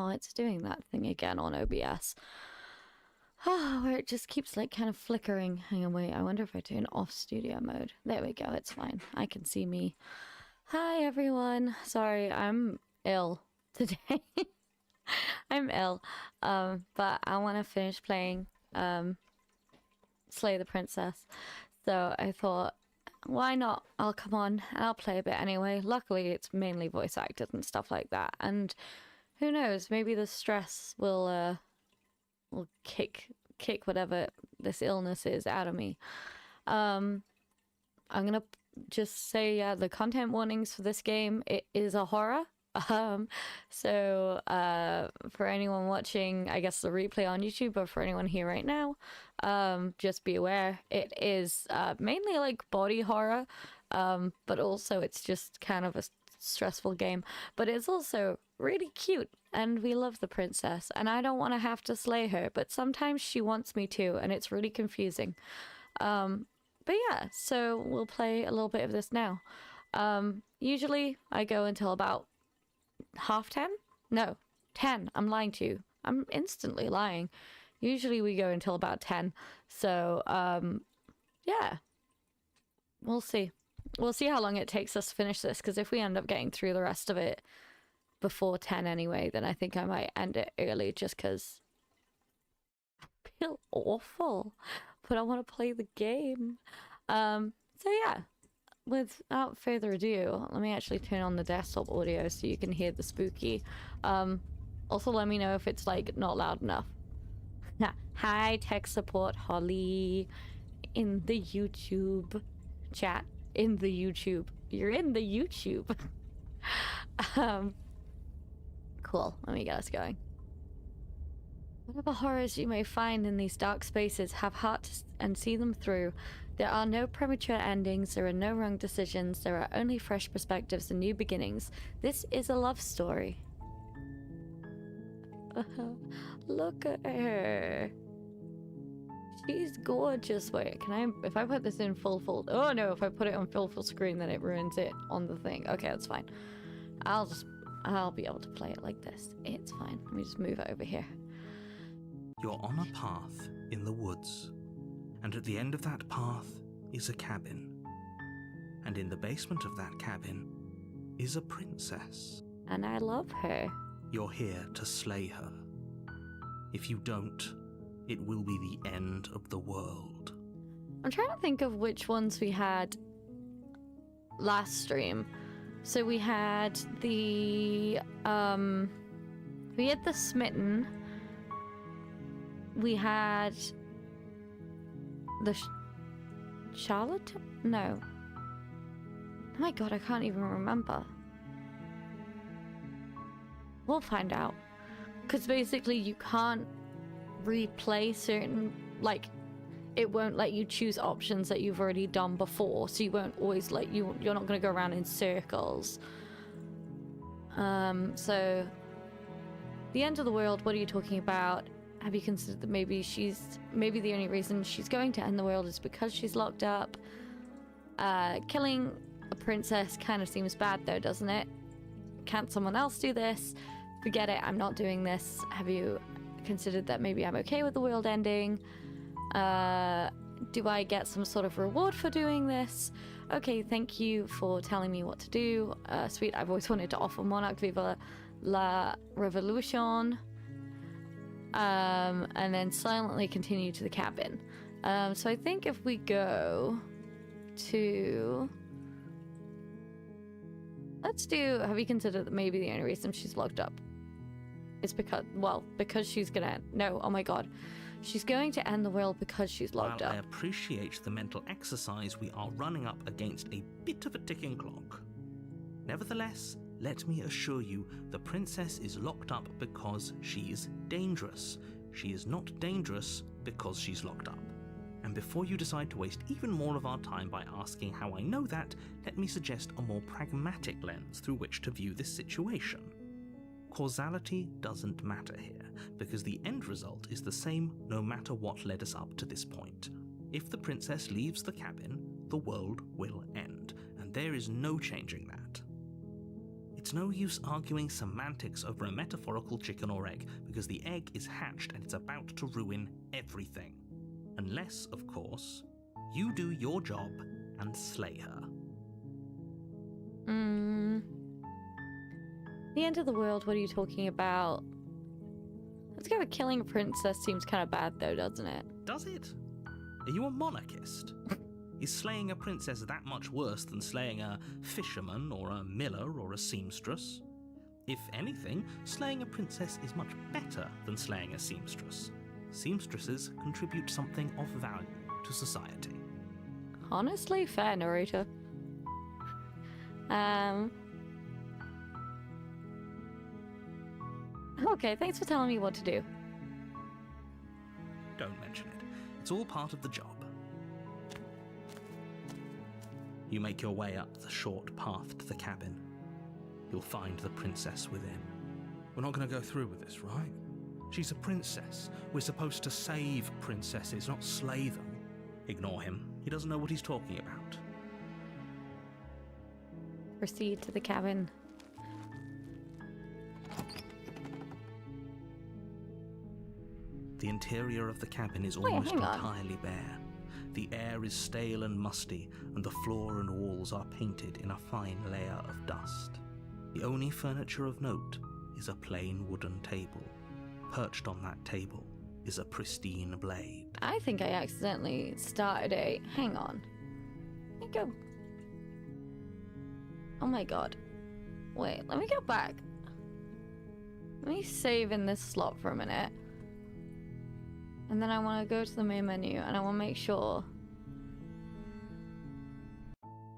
now it's doing that thing again on OBS. Where it just keeps like kind of flickering. Hang on, wait, I wonder if I turn off studio mode. There we go, it's fine. I can see me. Hi everyone. Sorry, I'm ill today. I'm ill. But I want to finish playing Slay the Princess. So I thought, why not? I'll come on, I'll play a bit anyway. Luckily, it's mainly voice acted and stuff like that. And who knows, maybe the stress will kick whatever this illness is out of me. I'm gonna just say, yeah, the content warnings for this game, it is a horror. So for anyone watching, I guess the replay on YouTube, or for anyone here right now, just be aware it is mainly like body horror, but also it's just kind of a stressful game, but it's also really cute and we love the princess and I don't want to have to slay her, but sometimes she wants me to and it's really confusing. But yeah, so we'll play a little bit of this now. Usually I go until about 10:30? No, 10. I'm lying to you. I'm instantly lying. Usually we go until about 10. So, yeah. We'll see. We'll see how long it takes us to finish this, because if we end up getting through the rest of it before 10 anyway, then I think I might end it early just because I feel awful, but I want to play the game. So yeah, without further ado, let me actually turn on the desktop audio so you can hear the spooky. Also let me know if it's like not loud enough. Hi, tech support Holly in the YouTube chat. In the YouTube. You're in the YouTube. Cool. Let me get us going. Whatever horrors you may find in these dark spaces, have heart and see them through. There are no premature endings, there are no wrong decisions, there are only fresh perspectives and new beginnings. This is a love story. Look at her. She's gorgeous. Wait, can I, if I put this in full, oh no, if I put it on full screen then it ruins it on the thing. Okay, that's fine. I'll be able to play it like this. It's fine. Let me just move it over here. You're on a path in the woods, and at the end of that path is a cabin. And in the basement of that cabin is a princess. And I love her. You're here to slay her. If you don't, it will be the end of the world. I'm trying to think of which ones we had last stream. So we had the smitten. We had the charlatan? No. Oh my god, I can't even remember. We'll find out. Because basically you can't replay certain, like, it won't let you choose options that you've already done before, so you won't always let you, you're not going to go around in circles. So the end of the world, what are you talking about? Have you considered that maybe the only reason she's going to end the world is because she's locked up? Killing a princess kind of seems bad though, doesn't it? Can't someone else do this? Forget it, I'm not doing this. Have you considered that maybe I'm okay with the world ending? Do I get some sort of reward for doing this? Okay, thank you for telling me what to do. Sweet, I've always wanted to offer Monarch Viva la Revolution. And then silently continue to the cabin. So I think if we go to... Let's do... Have you considered that maybe the only reason she's locked up is because... Well, because she's gonna... No, oh my god. She's going to end the world because she's locked up. While I appreciate the mental exercise, we are running up against a bit of a ticking clock. Nevertheless, let me assure you, the princess is locked up because she's dangerous. She is not dangerous because she's locked up. And before you decide to waste even more of our time by asking how I know that, let me suggest a more pragmatic lens through which to view this situation. Causality doesn't matter here, because the end result is the same no matter what led us up to this point. If the princess leaves the cabin, the world will end, and there is no changing that. It's It's no use arguing semantics over a metaphorical chicken or egg, because the egg is hatched and it's about to ruin everything. Unless, of course, you do your job and slay her. The end of the world, what are you talking about? Let's go with killing a princess seems kind of bad though, doesn't it? Does it? Are you a monarchist? Is slaying a princess that much worse than slaying a fisherman or a miller or a seamstress? If anything, slaying a princess is much better than slaying a seamstress. Seamstresses contribute something of value to society. Honestly, fair, narrator. Okay, thanks for telling me what to do. Don't mention it. It's all part of the job. You make your way up the short path to the cabin. You'll find the princess within. We're not going to go through with this, right? She's a princess. We're supposed to save princesses, not slay them. Ignore him. He doesn't know what he's talking about. Proceed to the cabin. The interior of the cabin is Wait, almost hang on. entirely bare. The air is stale and musty, and the floor and walls are painted in a fine layer of dust. The only furniture of note is a plain wooden table. Perched on that table is a pristine blade. I think I accidentally started a... Hang on. Let me go... Oh my god. Wait, let me go back. Let me save in this slot for a minute. And then I want to go to the main menu and I want to make sure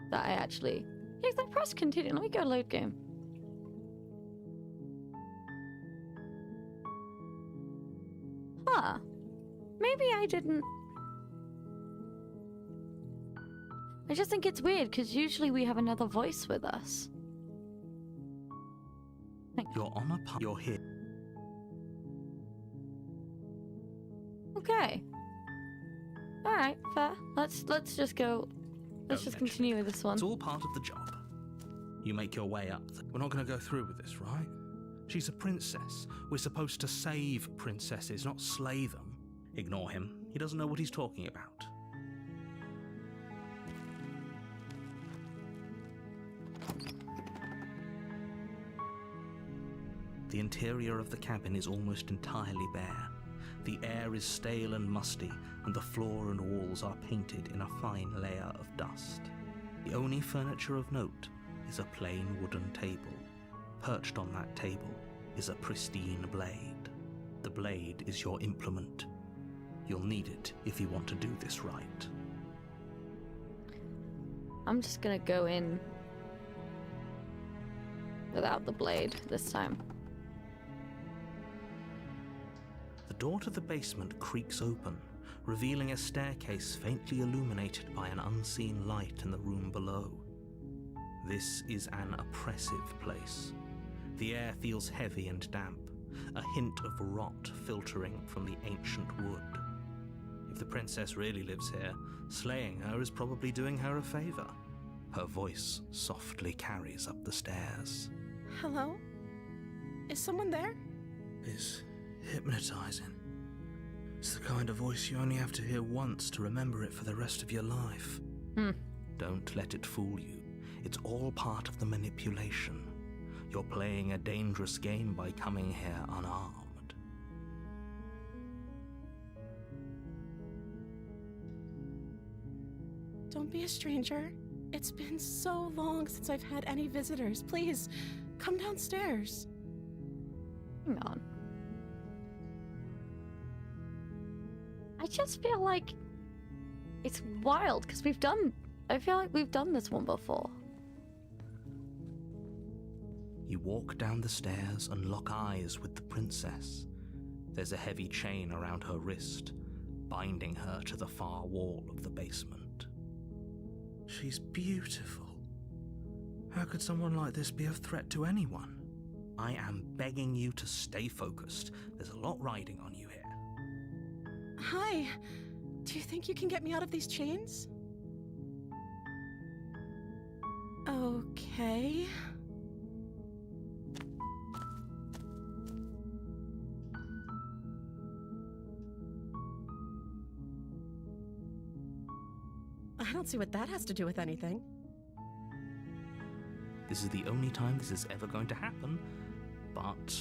that I actually... Yes, I pressed continue. Let me go load game. Huh. Maybe I didn't... I just think it's weird because usually we have another voice with us. You're on a you're here. Okay. Alright, fair. Let's just go. Let's Don't just mention continue with this one. It's all part of the job. You make your way up. We're not going to go through with this, right? She's a princess. We're supposed to save princesses, not slay them. Ignore him. He doesn't know what he's talking about. The interior of the cabin is almost entirely bare. The air is stale and musty, and the floor and walls are painted in a fine layer of dust. The only furniture of note is a plain wooden table. Perched on that table is a pristine blade. The blade is your implement. You'll need it if you want to do this right. I'm just gonna go in without the blade this time. The door to the basement creaks open, revealing a staircase faintly illuminated by an unseen light in the room below. This is an oppressive place. The air feels heavy and damp, a hint of rot filtering from the ancient wood. If the princess really lives here, slaying her is probably doing her a favor. Her voice softly carries up the stairs. Hello? Is someone there? It's hypnotizing. It's the kind of voice you only have to hear once to remember it for the rest of your life. Don't let it fool you. It's all part of the manipulation. You're playing a dangerous game by coming here unarmed. Don't be a stranger. It's been so long since I've had any visitors. Please, come downstairs. Hang on. I just feel like it's wild because I feel like we've done this one before. You walk down the stairs and lock eyes with the princess. There's a heavy chain around her wrist, binding her to the far wall of the basement. She's beautiful. How could someone like this be a threat to anyone? I am begging you to stay focused. There's a lot riding on you here. Hi. Do you think you can get me out of these chains? Okay. I don't see what that has to do with anything. This is the only time this is ever going to happen, but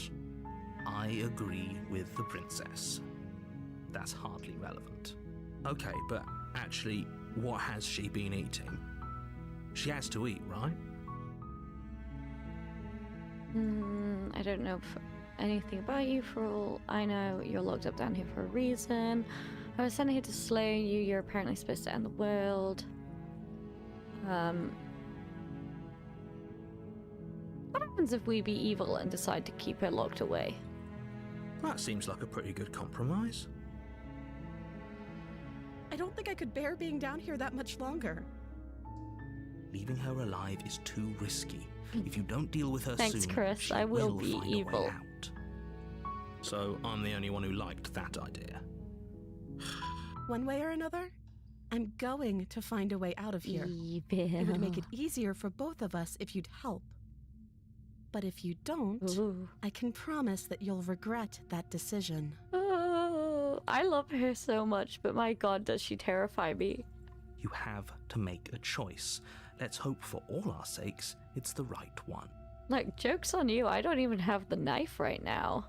I agree with the princess. That's hardly relevant. Okay, but actually, what has she been eating? She has to eat, right? I don't know anything about you. For all I know, you're locked up down here for a reason. I was sent here to slay you. You're apparently supposed to end the world. What happens if we be evil and decide to keep her locked away? That seems like a pretty good compromise. I don't think I could bear being down here that much longer. Leaving her alive is too risky. If you don't deal with her Thanks, soon, Chris. she I will will be find evil. a way out. So I'm the only one who liked that idea. One way or another, I'm going to find a way out of here. It would make it easier for both of us if you'd help. But if you don't, Ooh. I can promise that you'll regret that decision. Oh, I love her so much, but my god, does she terrify me. You have to make a choice. Let's hope for all our sakes it's the right one. Like, joke's on you, I don't even have the knife right now.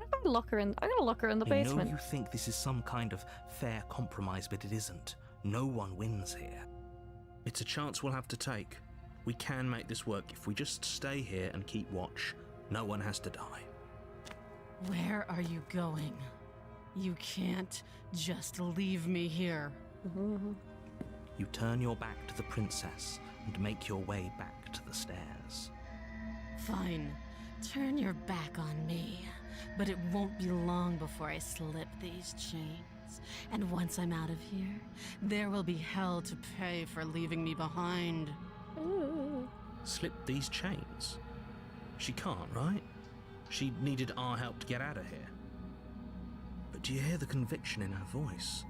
I'm gonna lock her in the I basement. know you think this is some kind of fair compromise, but it isn't. No one wins here. It's a chance we'll have to take. We can make this work if we just stay here and keep watch. No one has to die. Where are you going? You can't just leave me here. You turn your back to the princess and make your way back to the stairs. Fine. Turn your back on me. But it won't be long before I slip these chains. And once I'm out of here, there will be hell to pay for leaving me behind. Ooh. Slip these chains? She can't, right? She needed our help to get out of here. But do you hear the conviction in her voice?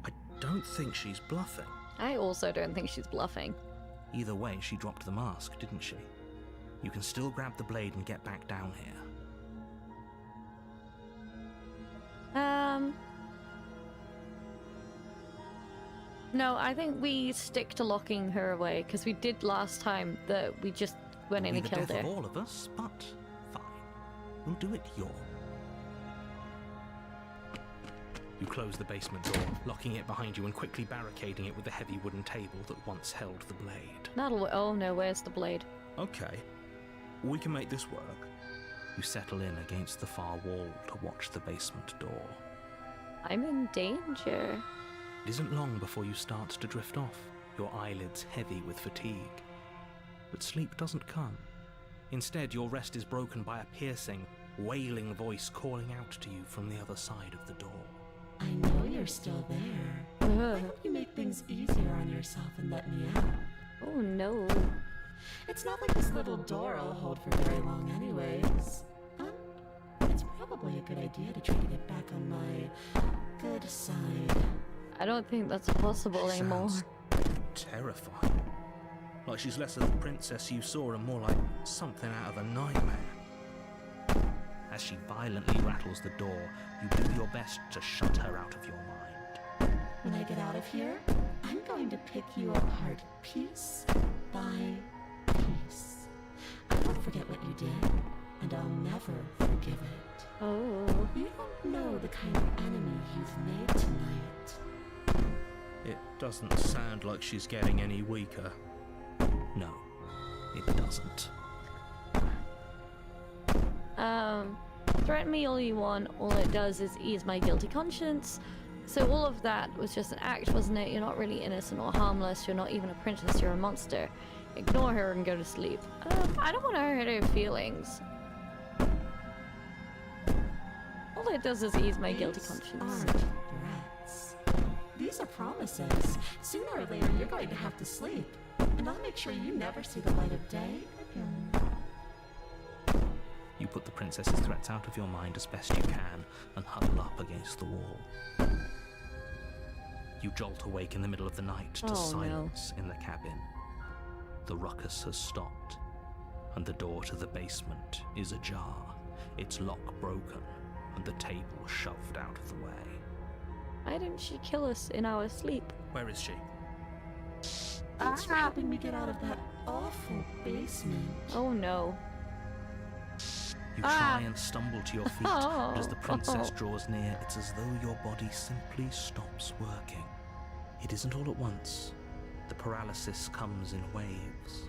I don't think she's bluffing. I also don't think she's bluffing. Either way, she dropped the mask, didn't she? You can still grab the blade and get back down here. No, I think we stick to locking her away, because we did last time that we just went in It'll and be the killed death her. of all of us, but fine. We'll do it your way. You close the basement door, locking it behind you and quickly barricading it with the heavy wooden table that once held the blade. Oh no, where's the blade? Okay, we can make this work. You settle in against the far wall to watch the basement door. I'm in danger. It isn't long before you start to drift off, your eyelids heavy with fatigue. But sleep doesn't come. Instead, your rest is broken by a piercing, wailing voice calling out to you from the other side of the door. I know you're still there. Why don't you make things easier on yourself and let me out? Oh no. It's not like this little door will hold for very long anyways. It's probably a good idea to try to get back on my good side. I don't think that's possible anymore. Sounds terrifying. Like she's less of the princess you saw and more like something out of a nightmare. As she violently rattles the door, you do your best to shut her out of your mind. When I get out of here, I'm going to pick you apart piece by piece. I won't forget what you did, and I'll never forgive it. Oh. You don't know the kind of enemy you've made tonight. It doesn't sound like she's getting any weaker. No, it doesn't. Threaten me all you want. All it does is ease my guilty conscience. So all of that was just an act, wasn't it? You're not really innocent or harmless. You're not even a princess. You're a monster. Ignore her and go to sleep. I don't want to hurt her feelings. All it does is ease my guilty conscience. Aren't threats. These are promises. Sooner or later, you're going to have to sleep. And I'll make sure you never see the light of day again. You put the princess's threats out of your mind as best you can and huddle up against the wall. You jolt awake in the middle of the night to Oh, no. silence in the cabin. The ruckus has stopped, and the door to the basement is ajar, its lock broken, and the table shoved out of the way. Why didn't she kill us in our sleep? Where is she? Thanks for helping me get out of that awful basement. Oh no. You try and stumble to your feet, but as the princess draws near, it's as though your body simply stops working. It isn't all at once. The paralysis comes in waves.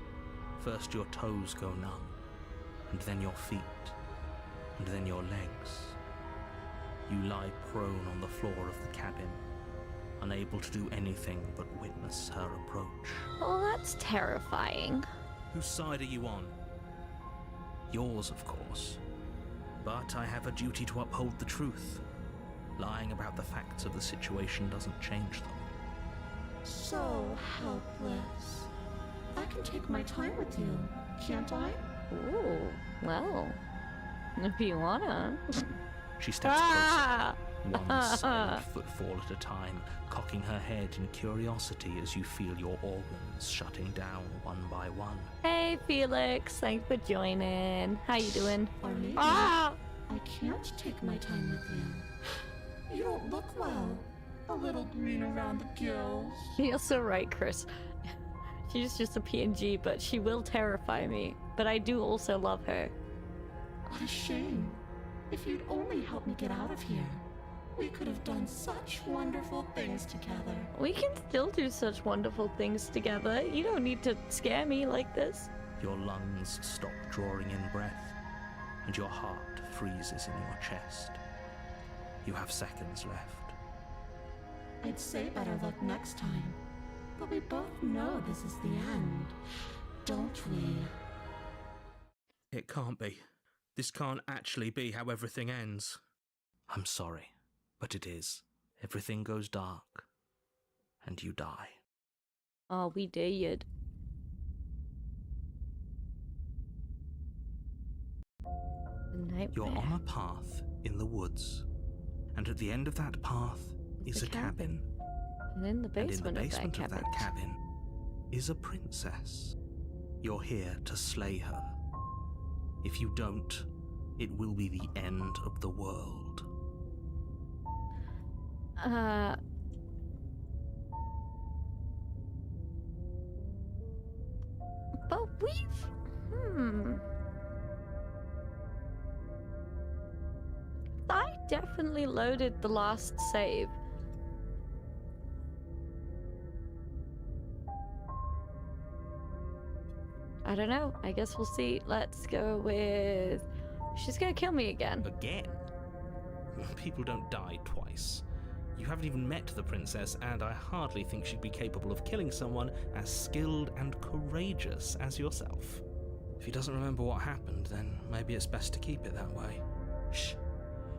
First your toes go numb, and then your feet, and then your legs. You lie prone on the floor of the cabin, unable to do anything but witness her approach. Oh, that's terrifying. Whose side are you on? Yours, of course. But I have a duty to uphold the truth. Lying about the facts of the situation doesn't change them. So helpless. I can take my time with you, can't I? Ooh, well, if you wanna. She steps closer, one silent footfall at a time, cocking her head in curiosity as you feel your organs shutting down one by one. Hey, Felix, thanks for joining. How you doing? Or maybe Ah! I can't take my time with you. You don't look well. A little green around the gills. You're so right, Chris. She's just a PNG, but she will terrify me. But I do also love her. What a shame. If you'd only helped me get out of here, we could have done such wonderful things together. We can still do such wonderful things together. You don't need to scare me like this. Your lungs stop drawing in breath, and your heart freezes in your chest. You have seconds left. I'd say better luck next time, but we both know this is the end, don't we? It can't be. This can't actually be how everything ends. I'm sorry, but it is. Everything goes dark, and you die. Oh, we did. You're on a path in the woods, and at the end of that path is a cabin. And in the basement, of that cabin is a princess. You're here to slay her. If you don't, it will be the end of the world. But we've... I definitely loaded the last save. I don't know. I guess we'll see. Let's go with... She's gonna kill me again. Again? People don't die twice. You haven't even met the princess, and I hardly think she'd be capable of killing someone as skilled and courageous as yourself. If he doesn't remember what happened, then maybe it's best to keep it that way. Shh.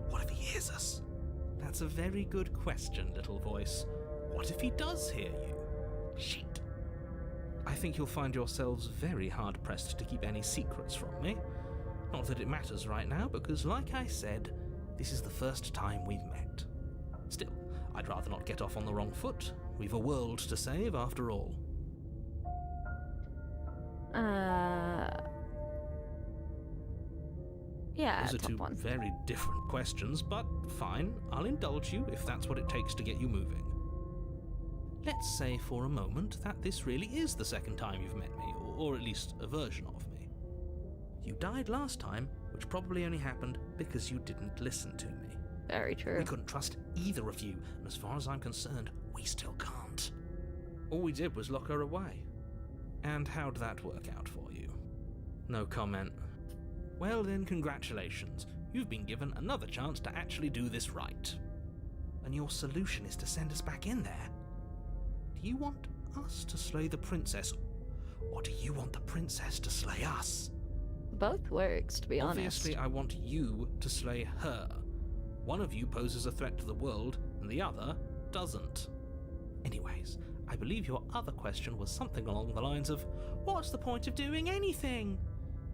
What if he hears us? That's a very good question, little voice. What if he does hear you? Shit. I think you'll find yourselves very hard-pressed to keep any secrets from me. Not that it matters right now, because like I said, this is the first time we've met. Still, I'd rather not get off on the wrong foot. We've a world to save, after all. Yeah, Those are top two one. very different questions, but fine, I'll indulge you if that's what it takes to get you moving. Let's say for a moment that this really is the second time you've met me, or at least a version of me. You died last time, which probably only happened because you didn't listen to me. Very true. We couldn't trust either of you, and as far as I'm concerned, we still can't. All we did was lock her away. And how'd that work out for you? No comment. Well then, congratulations. You've been given another chance to actually do this right. And your solution is to send us back in there. Do you want us to slay the princess, or do you want the princess to slay us? Both works, to be honest. Obviously, I want you to slay her. One of you poses a threat to the world, and the other doesn't. Anyways, I believe your other question was something along the lines of, what's the point of doing anything?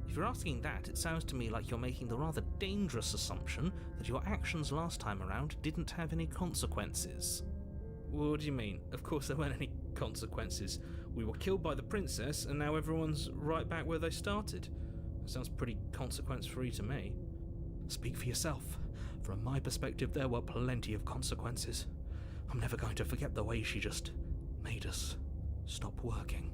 If you're asking that, it sounds to me like you're making the rather dangerous assumption that your actions last time around didn't have any consequences. What do you mean? Of course there weren't any consequences. We were killed by the princess, and now everyone's right back where they started. That sounds pretty consequence-free to me. Speak for yourself. From my perspective, there were plenty of consequences. I'm never going to forget the way she just made us stop working.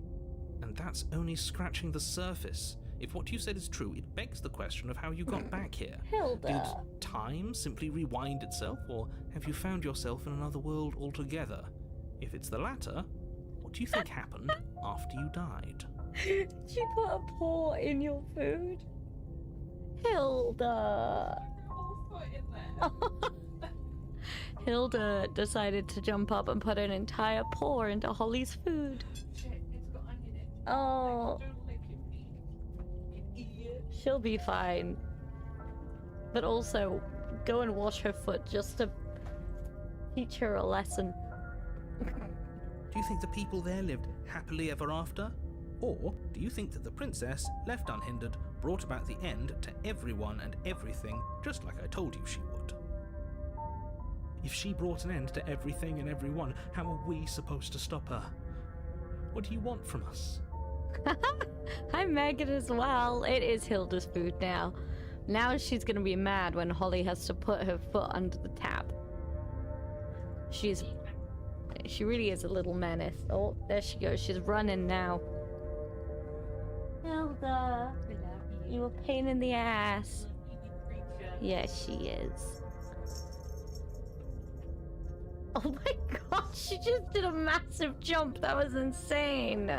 And that's only scratching the surface. If what you said is true, it begs the question of how you got back here. Hilda. Did time simply rewind itself, or have you found yourself in another world altogether? If it's the latter, what do you think happened after you died? Did you put a paw in your food? Hilda. Hilda decided to jump up and put an entire paw into Holly's food. Oh. She'll be fine. But also, go and wash her foot just to teach her a lesson. Do you think the people there lived happily ever after? Or do you think that the princess, left unhindered, brought about the end to everyone and everything, just like I told you she would? If she brought an end to everything and everyone, how are we supposed to stop her? What do you want from us? I'm Megan as well. It is Hilda's food now. Now she's gonna be mad when Holly has to put her foot under the tap. She really is a little menace. Oh, there she goes. She's running now. Hilda, you a pain in the ass. Yes, she is. Oh my god, she just did a massive jump. That was insane.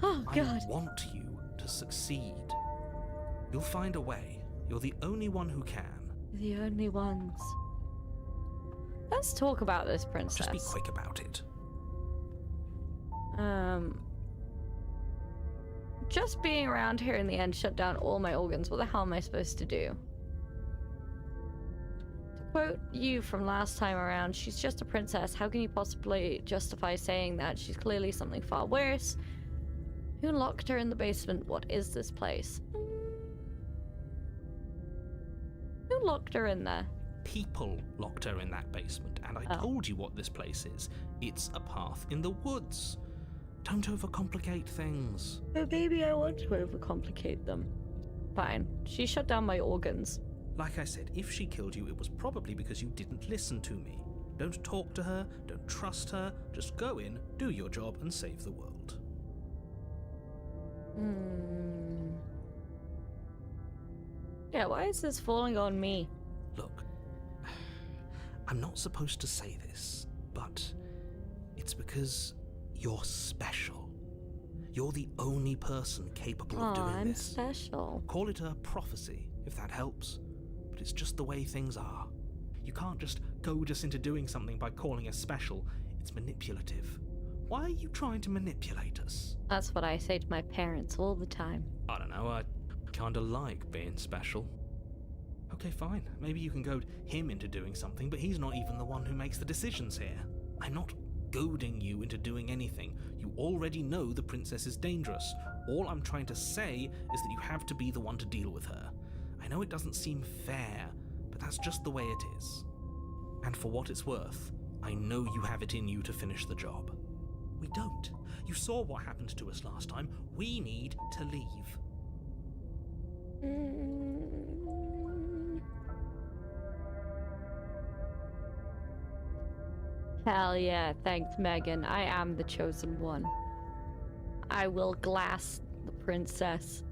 Oh god. I want you to succeed. You'll find a way. You're the only one who can. The only ones. Let's talk about this princess. Just be quick about it. Just being around here in the end shut down all my organs. What the hell am I supposed to do? To quote you from last time around, she's just a princess. How can you possibly justify saying that? She's clearly something far worse. Who locked her in the basement? What is this place? Who locked her in there? People locked her in that basement, and I told you what this place is. It's a path in the woods. Don't overcomplicate things. But maybe I want to overcomplicate them. Fine. She shut down my organs. Like I said, if she killed you, it was probably because you didn't listen to me. Don't talk to her, don't trust her, just go in, do your job, and save the world. Yeah, why is this falling on me? Look, I'm not supposed to say this, but it's because you're special. You're the only person capable of doing I'm this. special. Call it a prophecy, if that helps. But it's just the way things are. You can't just goad us into doing something by calling us special. It's manipulative. Why are you trying to manipulate us? That's what I say to my parents all the time. I don't know, I kinda like being special. Okay, fine. Maybe you can goad him into doing something, but he's not even the one who makes the decisions here. I'm not goading you into doing anything. You already know the princess is dangerous. All I'm trying to say is that you have to be the one to deal with her. I know it doesn't seem fair, but that's just the way it is. And for what it's worth, I know you have it in you to finish the job. We don't. You saw what happened to us last time. We need to leave. Hell yeah, thanks Megan. I am the chosen one. I will glass the princess.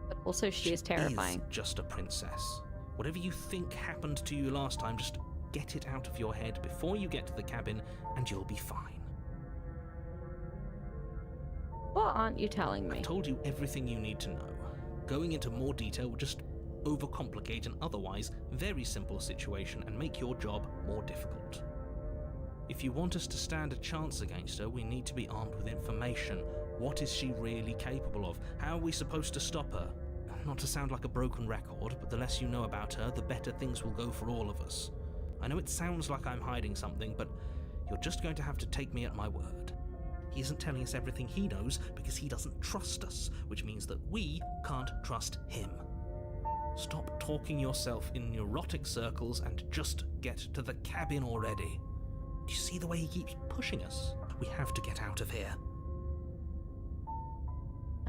But also she is terrifying. Is just a princess. Whatever you think happened to you last time, just get it out of your head before you get to the cabin and you'll be fine. What aren't you telling me? I've told you everything you need to know. Going into more detail will just overcomplicate an otherwise very simple situation and make your job more difficult. If you want us to stand a chance against her, we need to be armed with information. What is she really capable of? How are we supposed to stop her? Not to sound like a broken record, but the less you know about her, the better things will go for all of us. I know it sounds like I'm hiding something, but you're just going to have to take me at my word. He isn't telling us everything he knows because he doesn't trust us, which means that we can't trust him. Stop talking yourself in neurotic circles and just get to the cabin already. Do you see the way he keeps pushing us? We have to get out of here.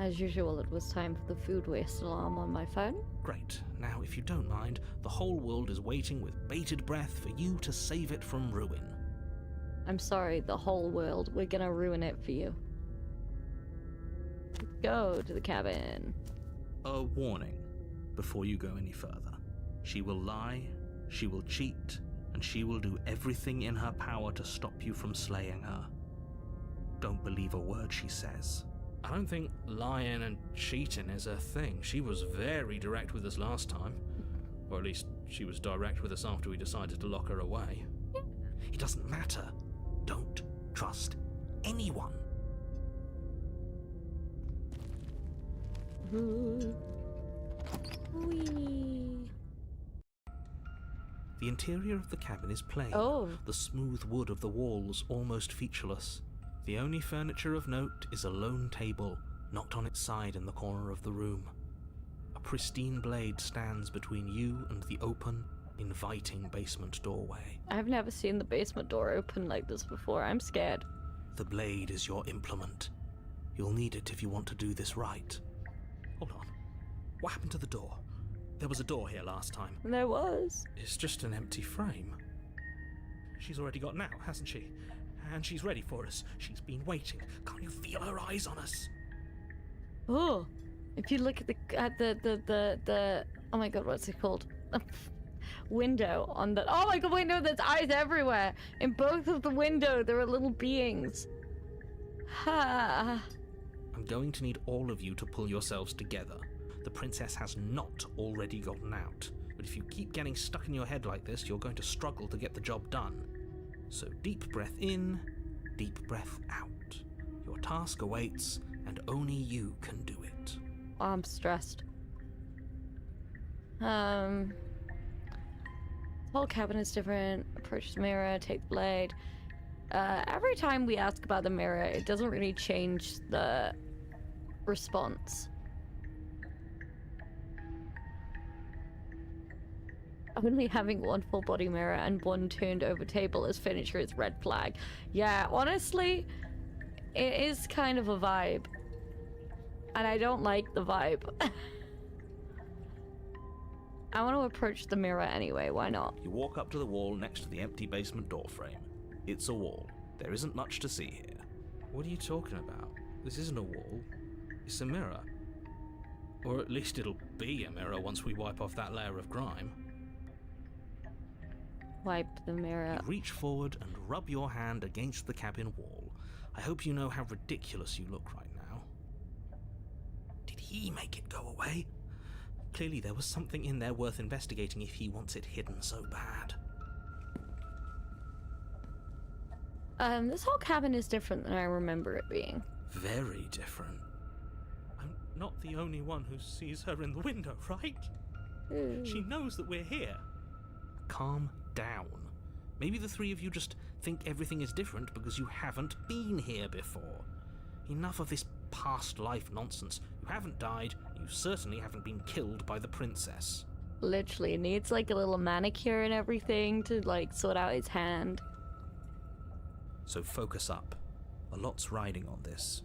As usual, it was time for the food waste alarm on my phone. Great. Now, if you don't mind, the whole world is waiting with bated breath for you to save it from ruin. I'm sorry, the whole world. We're gonna ruin it for you. Go to the cabin. A warning before you go any further. She will lie, she will cheat, and she will do everything in her power to stop you from slaying her. Don't believe a word she says. I don't think lying and cheating is her thing. She was very direct with us last time. Or at least she was direct with us after we decided to lock her away. It doesn't matter. Don't trust anyone. Whee. The interior of the cabin is plain. Oh. The smooth wood of the walls almost featureless. The only furniture of note is a lone table, knocked on its side in the corner of the room. A pristine blade stands between you and the open, inviting basement doorway. I've never seen the basement door open like this before. I'm scared. The blade is your implement. You'll need it if you want to do this right. Hold on. What happened to the door? There was a door here last time. There was. It's just an empty frame. She's already got an out, hasn't she? And she's ready for us. She's been waiting. Can't you feel her eyes on us? Oh, if you look at the oh my god, what's it called? Window on the. Oh my god, wait, no, there's eyes everywhere. In both of the window, there are little beings. Ha. I'm going to need all of you to pull yourselves together. The princess has not already gotten out. But if you keep getting stuck in your head like this, you're going to struggle to get the job done. So deep breath in, deep breath out. Your task awaits, and only you can do it. I'm stressed. Whole cabin is different. Approach the mirror, take the blade. Every time we ask about the mirror, it doesn't really change the response. Only having one full body mirror and one turned over table as furniture is red flag. Yeah, honestly, it is kind of a vibe. And I don't like the vibe. I want to approach the mirror anyway, why not? You walk up to the wall next to the empty basement door frame. It's a wall. There isn't much to see here. What are you talking about? This isn't a wall. It's a mirror. Or at least it'll be a mirror once we wipe off that layer of grime. Wipe the mirror. You reach forward and rub your hand against the cabin wall. I hope you know how ridiculous you look right now. Did he make it go away? Clearly there was something in there worth investigating if he wants it hidden so bad. This whole cabin is different than I remember it being. Very different. I'm not the only one who sees her in the window, right? She knows that we're here. Calm down. Maybe the three of you just think everything is different because you haven't been here before. Enough of this past life nonsense. You haven't died, you certainly haven't been killed by the princess. Literally, it needs like a little manicure and everything to like sort out his hand. So focus up. A lot's riding on this.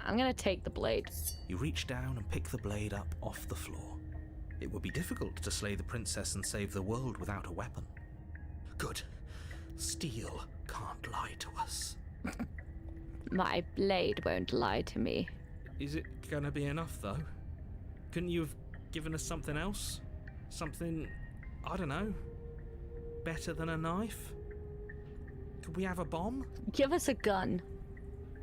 I'm gonna take the blade. You reach down and pick the blade up off the floor. It would be difficult to slay the princess and save the world without a weapon. Good. Steel can't lie to us. My blade won't lie to me. Is it gonna be enough, though? Couldn't you have given us something else? Something, I don't know, better than a knife? Could we have a bomb? Give us a gun.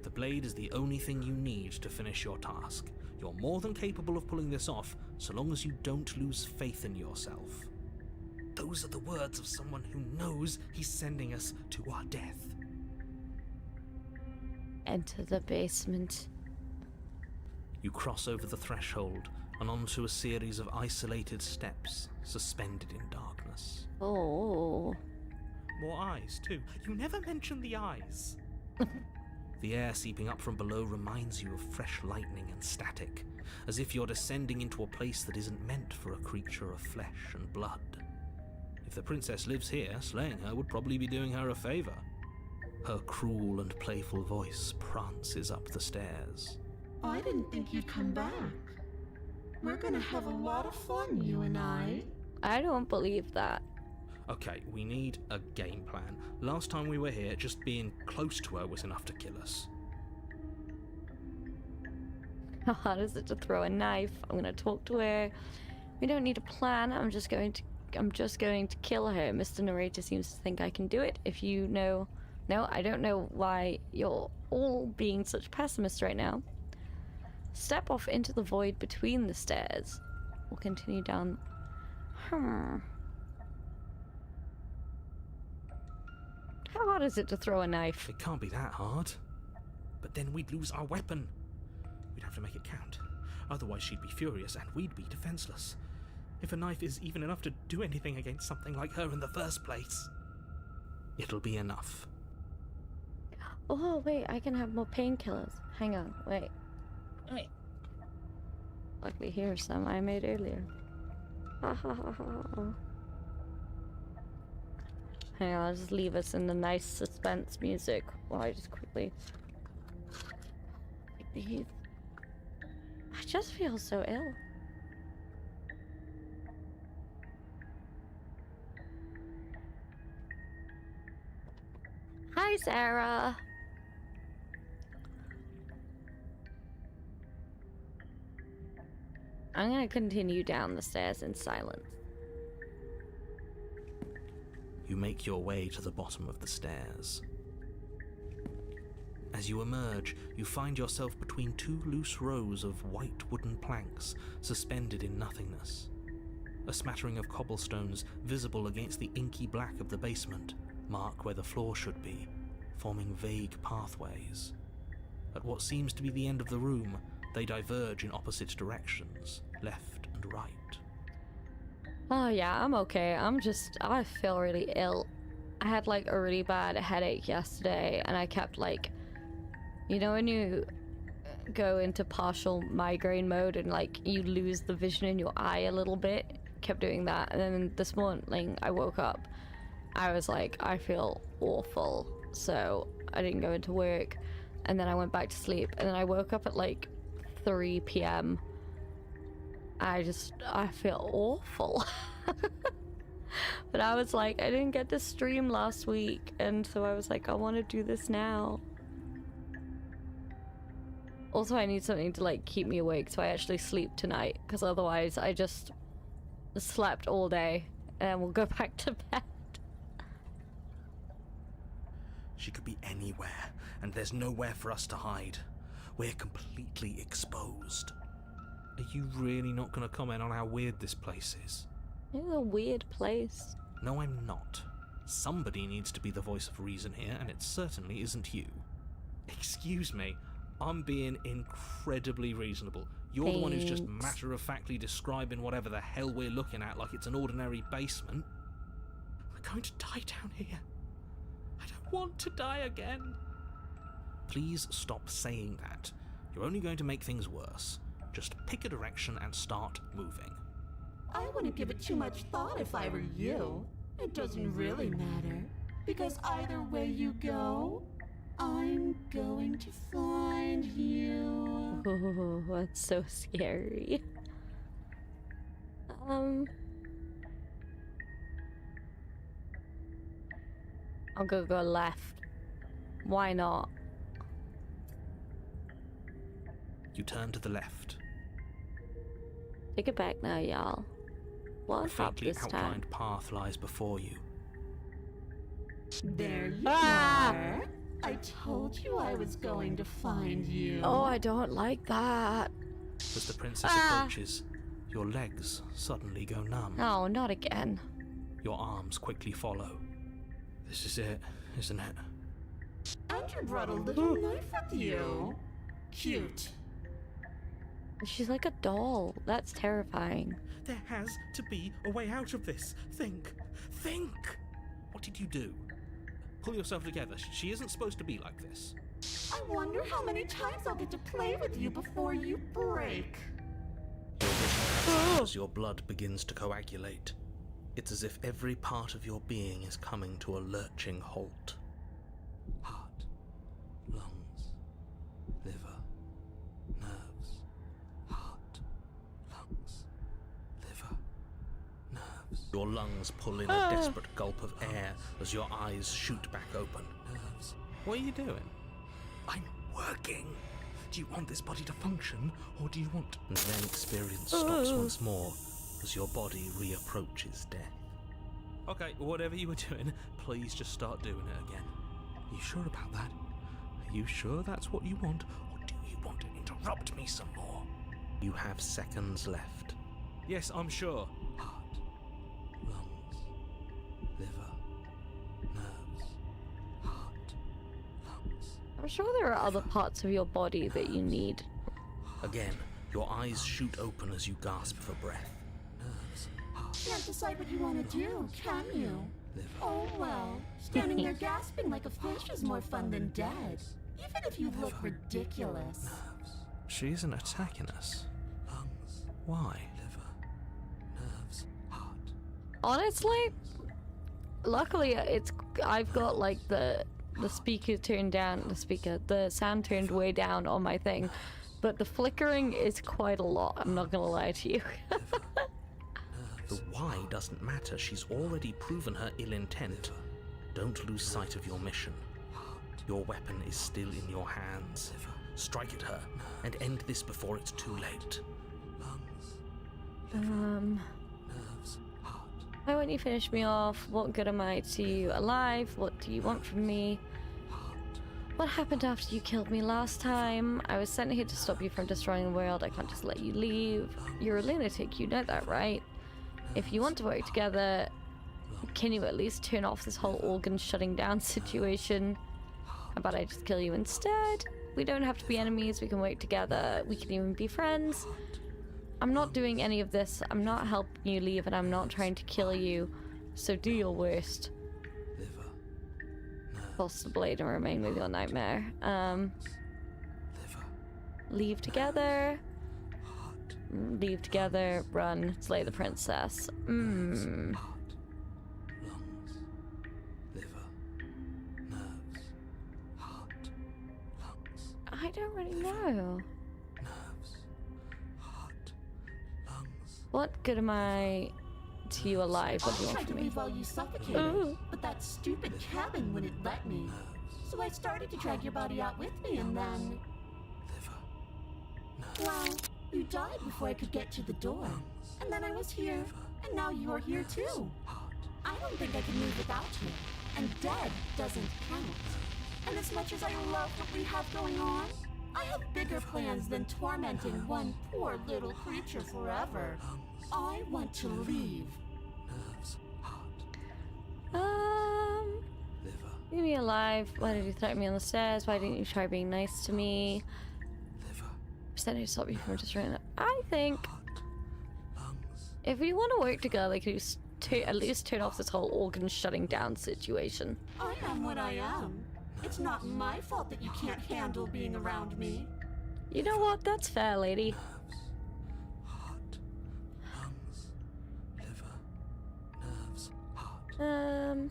The blade is the only thing you need to finish your task. You're more than capable of pulling this off, so long as you don't lose faith in yourself. Those are the words of someone who knows he's sending us to our death. Enter the basement. You cross over the threshold and onto a series of isolated steps suspended in darkness. Oh. More eyes, too. You never mention the eyes. The air seeping up from below reminds you of fresh lightning and static, as if you're descending into a place that isn't meant for a creature of flesh and blood. If the princess lives here, slaying her would probably be doing her a favor. Her cruel and playful voice prances up the stairs. I didn't think you'd come back. We're gonna have a lot of fun, you and I. I don't believe that. Okay, we need a game plan. Last time we were here, just being close to her was enough to kill us. How hard is it to throw a knife? I'm gonna talk to her. We don't need a plan. I'm just going to kill her. Mr. Narrator seems to think I can do it. If you know... No, I don't know why you're all being such pessimists right now. Step off into the void between the stairs. We'll continue down... How hard is it to throw a knife? It can't be that hard. But then we'd lose our weapon. We'd have to make it count. Otherwise she'd be furious and we'd be defenseless. If a knife is even enough to do anything against something like her in the first place, it'll be enough. Oh, wait, I can have more painkillers. Hang on, wait. Luckily, here's some I made earlier. Ha ha ha ha. Hang on, I'll just leave us in the nice suspense music while I just quickly... I just feel so ill. Hi, Sarah. I'm gonna continue down the stairs in silence. You make your way to the bottom of the stairs. As you emerge, you find yourself between two loose rows of white wooden planks suspended in nothingness. A smattering of cobblestones visible against the inky black of the basement mark where the floor should be, forming vague pathways. At what seems to be the end of the room, they diverge in opposite directions, left and right. Oh yeah, I'm okay. I feel really ill. I had like a really bad headache yesterday and I kept like, you know when you go into partial migraine mode and like you lose the vision in your eye a little bit? Kept doing that, and then this morning I woke up, I was like, I feel awful, so I didn't go into work, and then I went back to sleep, and then I woke up at like 3 p.m. I feel awful. But I was like, I didn't get to stream last week, and so I was like, I want to do this now. Also, I need something to like keep me awake so I actually sleep tonight, because otherwise I just slept all day and then we'll go back to bed. She could be anywhere, and there's nowhere for us to hide. We're completely exposed. Are you really not going to comment on how weird this place is? It's a weird place. No, I'm not. Somebody needs to be the voice of reason here, and it certainly isn't you. Excuse me, I'm being incredibly reasonable. You're the one who's just matter-of-factly describing whatever the hell we're looking at like it's an ordinary basement. We're going to die down here. I don't want to die again. Please stop saying that. You're only going to make things worse. Just pick a direction and start moving. I wouldn't give it too much thought if I were you. It doesn't really matter, because either way you go, I'm going to find you. Oh, that's so scary. I'll go left. Why not? You turn to the left. Take it back now, y'all. What A up faintly this time? outlined path lies before you. There you Ah! are. I told you I was going to find you. Oh, I don't like that. As the princess approaches, your legs suddenly go numb. No, not again. Your arms quickly follow. This is it, isn't it? And you brought a little knife with you. Cute. She's like a doll. That's terrifying. There has to be a way out of this. Think. Think! What did you do? Pull yourself together. She isn't supposed to be like this. I wonder how many times I'll get to play with you before you break. Your vision as your blood begins to coagulate. It's as if every part of your being is coming to a lurching halt. Your lungs pull in a desperate gulp of air as your eyes shoot back open. What are you doing? I'm working. Do you want this body to function, or do you want... And then experience stops once more as your body reapproaches death. Okay, whatever you were doing, please just start doing it again. Are you sure about that? Are you sure that's what you want, or do you want to interrupt me some more? You have seconds left. Yes, I'm sure. Heart, lungs, liver, nerves, heart, lungs. I'm sure there are other parts of your body that you need. Again, your eyes shoot open as you gasp for breath. Can't decide what you want to do, can you? Oh well, standing there gasping like a fish is more fun than dead. Even if you look ridiculous. She isn't attacking us. Why? Honestly, luckily I've got like the speaker turned down, the sound turned way down on my thing, but the flickering is quite a lot, I'm not gonna lie to you. The why doesn't matter. She's already proven her ill intent. Don't lose sight of your mission. Your weapon is still in your hands. Strike at her and end this before it's too late. Why won't you finish me off? What good am I to you alive? What do you want from me? What happened after you killed me last time? I was sent here to stop you from destroying the world. I can't just let you leave. You're a lunatic, you know that, right? If you want to work together, can you at least turn off this whole organ shutting down situation? How about I just kill you instead? We don't have to be enemies, we can work together, we can even be friends. I'm not doing any of this, I'm not helping you leave, and I'm not trying to kill you, so do your worst. Pulse the blade and remain with your nightmare. Leave together. Leave together, run, slay the princess. I don't really know. What good am I to you alive? What do you I want tried to from me? leave while you suffocated, Ooh. but that stupid cabin wouldn't let me. So I started to drag your body out with me, and then... Well, you died before I could get to the door. And then I was here, and now you're here too. I don't think I can move without you. And dead doesn't count. And as much as I love what we have going on, I have bigger plans than tormenting one poor little creature forever. I want to leave. Leave me alive. Why did you threaten me on the stairs? Why didn't you try being nice to me? Sent to stop you from destroying it. I think if we want to work together, we could at least turn off this whole organ shutting down situation. I am what I am. It's not my fault that you can't handle being around me. You know what? That's fair, lady. I'm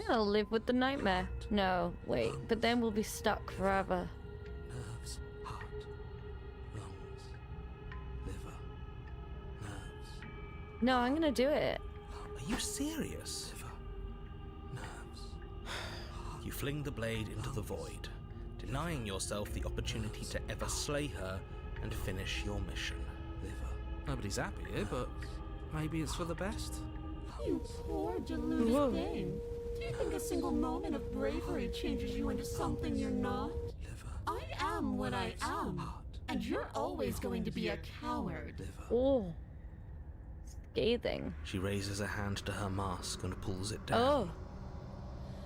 gonna live with the nightmare. No, wait, but then we'll be stuck forever. No, I'm gonna do it. Are you serious? You fling the blade into the void, denying yourself the opportunity to ever slay her and finish your mission. Nobody's happy here, but maybe it's for the best. You poor deluded thing. Do you think a single moment of bravery changes you into something you're not? I am what I am, and you're always going to be a coward. Oh. Scathing. She raises a hand to her mask and pulls it down. Oh.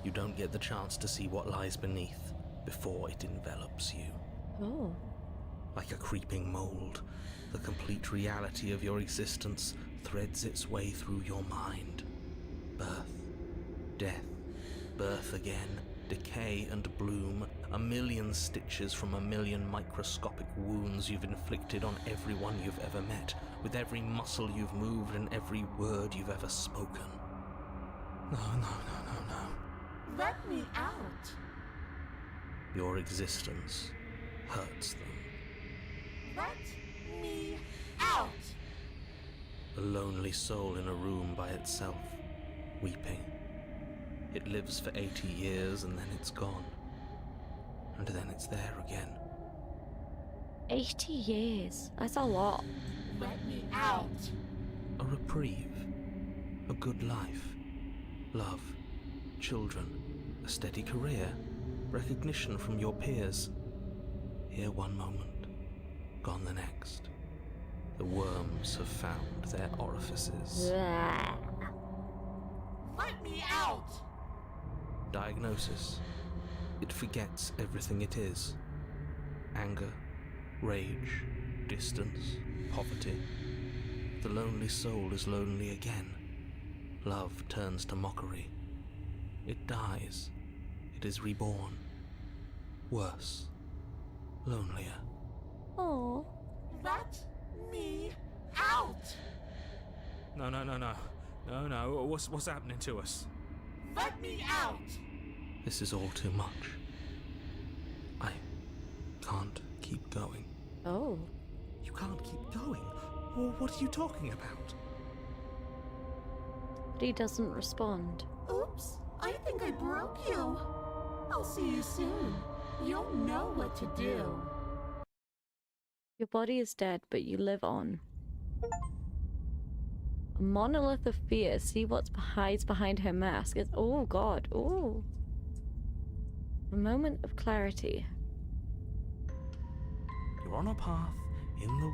You don't get the chance to see what lies beneath before it envelops you. Oh. Like a creeping mold, the complete reality of your existence threads its way through your mind. Birth, death, birth again, decay and bloom, a million stitches from a million microscopic wounds you've inflicted on everyone you've ever met, with every muscle you've moved and every word you've ever spoken. No. Let me out. Your existence hurts them. Let me out! A lonely soul in a room by itself, weeping. It lives for 80 years and then it's gone. And then it's there again. 80 years. That's a lot. Let me out! A reprieve. A good life. Love. Children. A steady career. Recognition from your peers. Here one moment. Gone the next. The worms have found their orifices. Blah. Let me out! Diagnosis. It forgets everything it is. Anger, rage, distance, poverty. The lonely soul is lonely again. Love turns to mockery. It dies. It is reborn. Worse. Lonelier. Oh. Let me out! No. No. What's happening to us? Let me out! This is all too much. I can't keep going. Oh. You can't keep going. Well, what are you talking about? But he doesn't respond. Oops, I think I broke you. I'll see you soon. You'll know what to do. Your body is dead, but you live on. A monolith of fear. See what hides behind her mask. It's, oh god. Oh. A moment of clarity. You're on a path in the...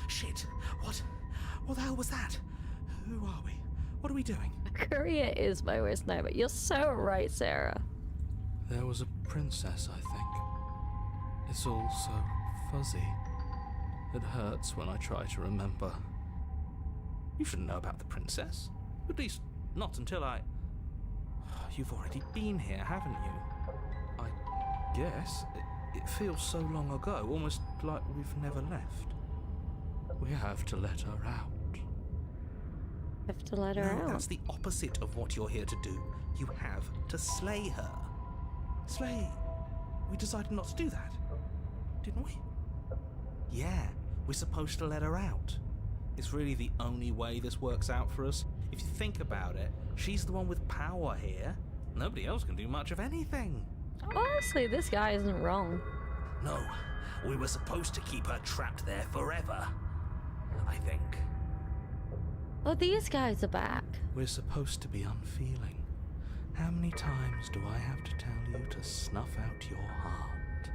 Shit. What the hell was that? Who are we? What are we doing? A courier is my worst nightmare. You're so right, Sarah. There was a princess, I think. It's all so fuzzy. It hurts when I try to remember. You shouldn't know about the princess. At least, not until I... You've already been here, haven't you? I guess. It feels so long ago, almost like we've never left. We have to let her out. Have to let her No, out. that's the opposite of what you're here to do. You have to slay her. Slay? We decided not to do that, didn't we? Yeah, we're supposed to let her out. It's really the only way this works out for us. If you think about it, she's the one with power here. Nobody else can do much of anything. Honestly, this guy isn't wrong. No, we were supposed to keep her trapped there forever. I think. Oh, these guys are back. We're supposed to be unfeeling. How many times do I have to tell you to snuff out your heart?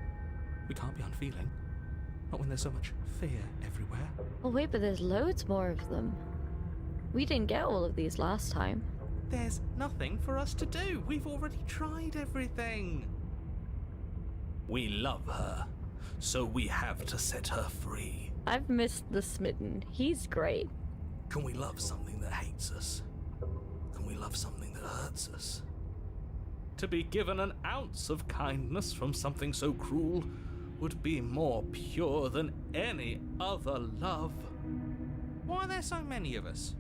We can't be unfeeling. Not when there's so much fear everywhere. Oh wait, but there's loads more of them. We didn't get all of these last time. There's nothing for us to do. We've already tried everything. We love her, so we have to set her free. I've missed the Smitten. He's great. Can we love something that hates us? Can we love something that hurts us? To be given an ounce of kindness from something so cruel would be more pure than any other love. Why are there so many of us?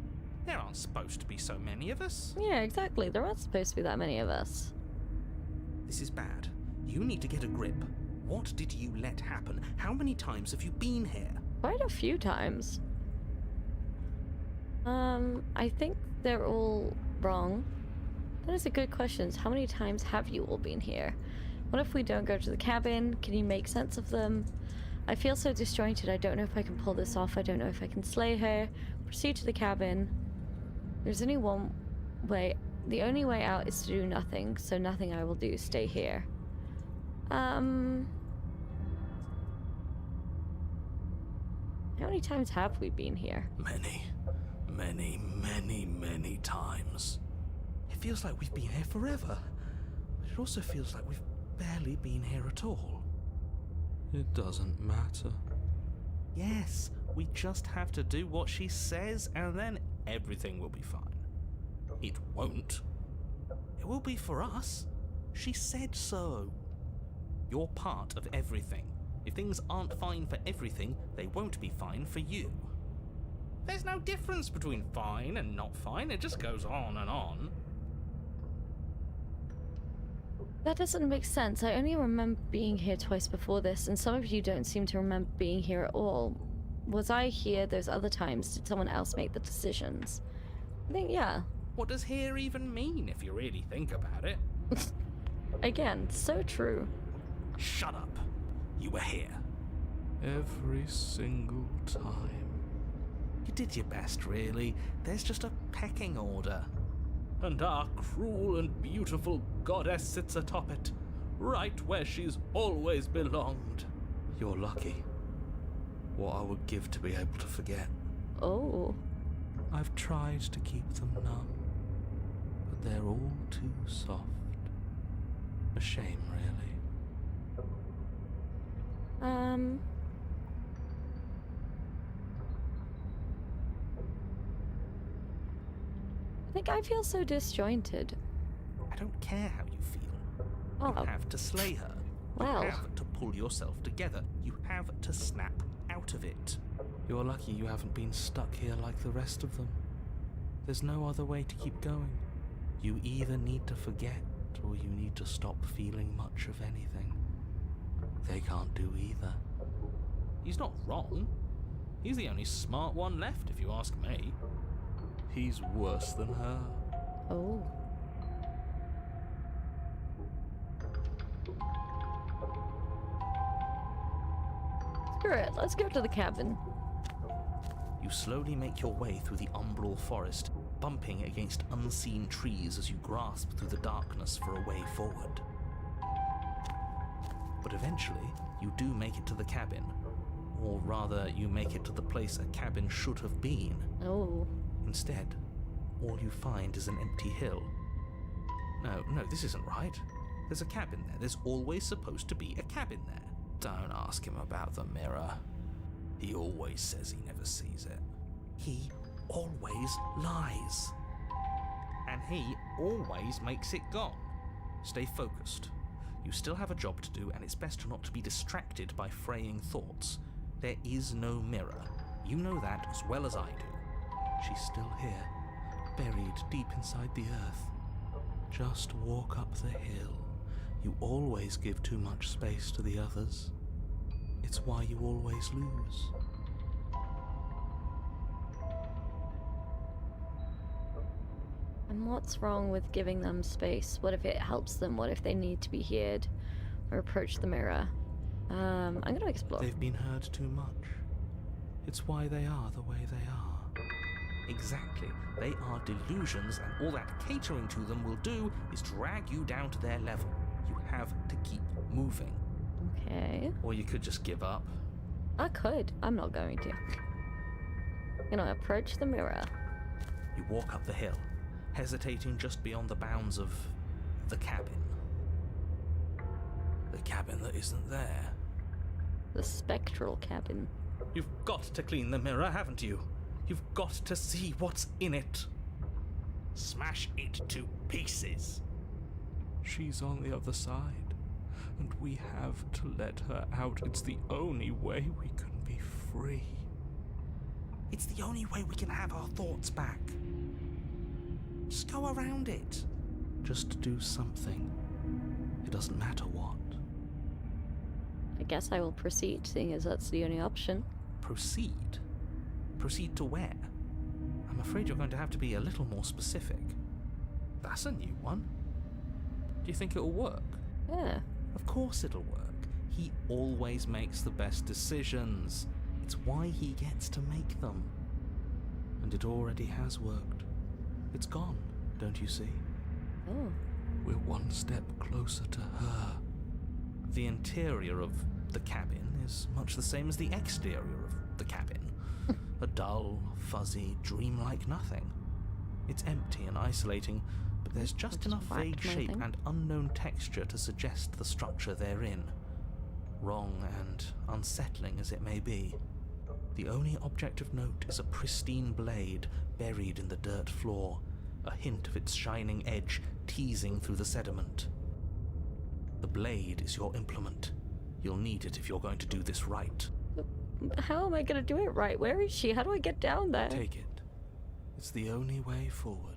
There aren't supposed to be so many of us. Yeah, exactly. There aren't supposed to be that many of us. This is bad. You need to get a grip. What did you let happen? How many times have you been here? Quite a few times. I think they're all wrong. That is a good question. How many times have you all been here? What if we don't go to the cabin? Can you make sense of them? I feel so disjointed. I don't know if I can pull this off. I don't know if I can slay her. Proceed to the cabin. There's only one way. The only way out is to do nothing. So nothing I will do. Stay here. How many times have we been here? Many times. It feels like we've been here forever. But it also feels like we've barely been here at all. It doesn't matter. Yes, we just have to do what she says and then everything will be fine. It won't. It will be for us. She said so. You're part of everything. If things aren't fine for everything, they won't be fine for you. There's no difference between fine and not fine. It just goes on and on. That doesn't make sense. I only remember being here twice before this, and some of you don't seem to remember being here at all. Was I here those other times? Did someone else make the decisions? I think, yeah. What does here even mean if you really think about it? Again, so true. Shut up. You were here. Every single time. You did your best, really. There's just a pecking order. And our cruel and beautiful goddess sits atop it, right where she's always belonged. You're lucky. What I would give to be able to forget. Oh. I've tried to keep them numb, but they're all too soft. A shame, really. I think I feel so disjointed. I don't care how you feel. Oh. You have to slay her. Well. You have to pull yourself together. You have to snap out of it. You're lucky you haven't been stuck here like the rest of them. There's no other way to keep going. You either need to forget, or you need to stop feeling much of anything. They can't do either. He's not wrong. He's the only smart one left, if you ask me. He's worse than her. Oh. Screw it, let's go to the cabin. You slowly make your way through the umbral forest, bumping against unseen trees as you grasp through the darkness for a way forward. But eventually, you do make it to the cabin. Or rather, you make it to the place a cabin should have been. Oh. Instead, all you find is an empty hill. No, this isn't right. There's a cabin there. There's always supposed to be a cabin there. Don't ask him about the mirror. He always says he never sees it. He always lies. And he always makes it gone. Stay focused. You still have a job to do, and it's best not to be distracted by fraying thoughts. There is no mirror. You know that as well as I do. She's still here, buried deep inside the earth. Just walk up the hill. You always give too much space to the others. It's why you always lose. And what's wrong with giving them space? What if it helps them? What if they need to be heard or approach the mirror? I'm gonna explore. They've been heard too much. It's why they are the way they are. Exactly. They are delusions, and all that catering to them will do is drag you down to their level. You have to keep moving. Okay. Or you could just give up. I could. I'm not going to. Approach the mirror. You walk up the hill, hesitating just beyond the bounds of the cabin. The cabin that isn't there. The spectral cabin. You've got to clean the mirror, haven't you? You've got to see what's in it. Smash it to pieces. She's on the other side, and we have to let her out. It's the only way we can be free. It's the only way we can have our thoughts back. Just go around it. Just do something. It doesn't matter what. I guess I will proceed, seeing as that's the only option. Proceed? Proceed to where? I'm afraid you're going to have to be a little more specific. That's a new one. Do you think it'll work? Yeah. Of course it'll work. He always makes the best decisions. It's why he gets to make them. And it already has worked. It's gone, don't you see? Oh. We're one step closer to her. The interior of the cabin is much the same as the exterior of the cabin. A dull, fuzzy, dreamlike nothing. It's empty and isolating, but there's just Just enough vague whacked my shape thing. and unknown texture to suggest the structure they're in. Wrong and unsettling as it may be, the only object of note is a pristine blade buried in the dirt floor, a hint of its shining edge teasing through the sediment. The blade is your implement. You'll need it if you're going to do this right. How am I gonna do it right? Where is she? How do I get down there? Take it. It's the only way forward.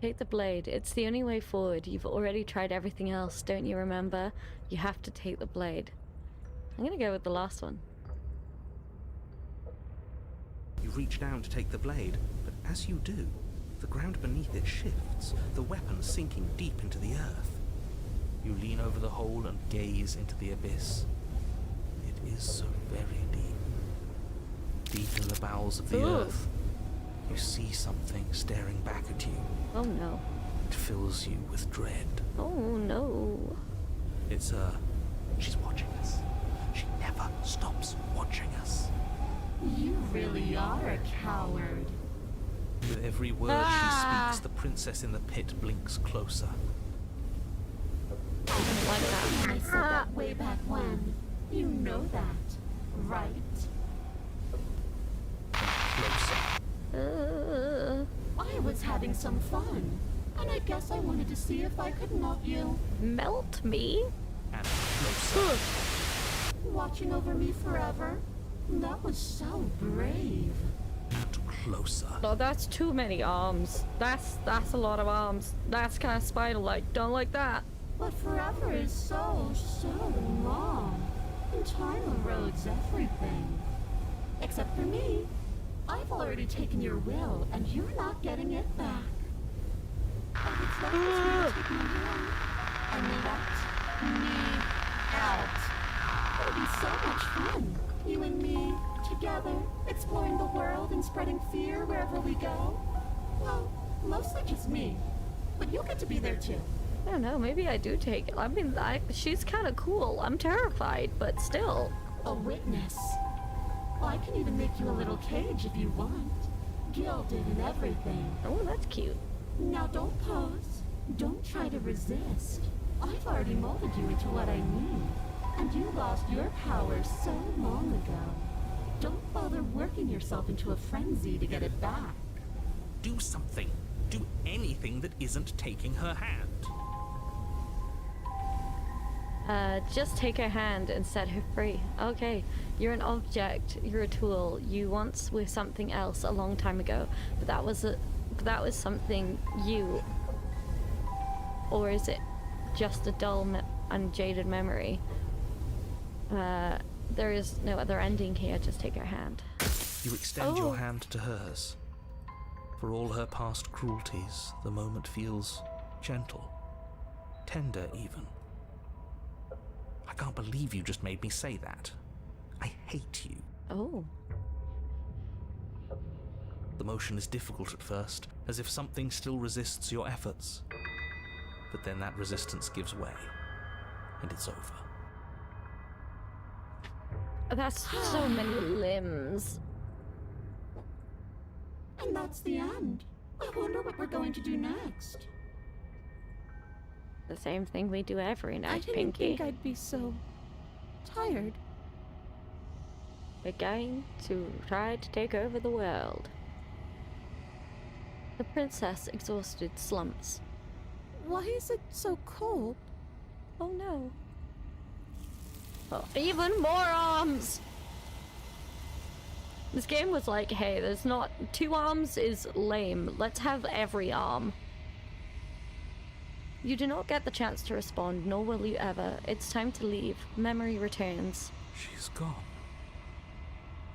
Take the blade. It's the only way forward. You've already tried everything else, don't you remember? You have to take the blade. I'm gonna go with the last one. You reach down to take the blade, but as you do, the ground beneath it shifts, the weapon sinking deep into the earth. You lean over the hole and gaze into the abyss. It is so very deep. Deep in the bowels of the earth, you see something staring back at you. Oh no. It fills you with dread. Oh no. It's her. She's watching us. She never stops watching us. You really are a coward. With every word she speaks, the princess in the pit blinks closer. I don't like that. I said that way back when. You know that, right? Closer. I was having some fun, and I guess I wanted to see if I could melt you. Melt me? And closer. Watching over me forever? That was so brave. And closer. No, that's too many arms. That's a lot of arms. That's kind of spider-like. Don't like that. But forever is so long. And time erodes everything. Except for me. I've already taken your will, and you're not getting it back. And it's like this when you take my hand and let me out. It'll be so much fun. You and me, together, exploring the world and spreading fear wherever we go. Well, mostly just me. But you'll get to be there too. I don't know, maybe I do take it. I mean, she's kind of cool. I'm terrified, but still. A witness. I can even make you a little cage if you want. Gilded and everything. Oh, that's cute. Now don't pause. Don't try to resist. I've already molded you into what I need. And you lost your power so long ago. Don't bother working yourself into a frenzy to get it back. Do something. Do anything that isn't taking her hand. Just take her hand and set her free. Okay, you're an object, you're a tool. You once were something else a long time ago, but that was something you. Or is it just a dull and jaded memory? There is no other ending here, just take her hand. You extend your hand to hers. For all her past cruelties, the moment feels gentle, tender even. I can't believe you just made me say that. I hate you. Oh. The motion is difficult at first, as if something still resists your efforts. But then that resistance gives way, and it's over. That's so many limbs. And that's the end. I wonder what we're going to do next. The same thing we do every I night, didn't Pinky. think I'd be so tired. We're going to try to take over the world. The princess, exhausted, slumps. Why is it so cold? Oh no. Oh, even more arms! This game was like, hey, there's not... 2 arms is lame. Let's have every arm. You do not get the chance to respond, nor will you ever. It's time to leave. Memory returns. She's gone.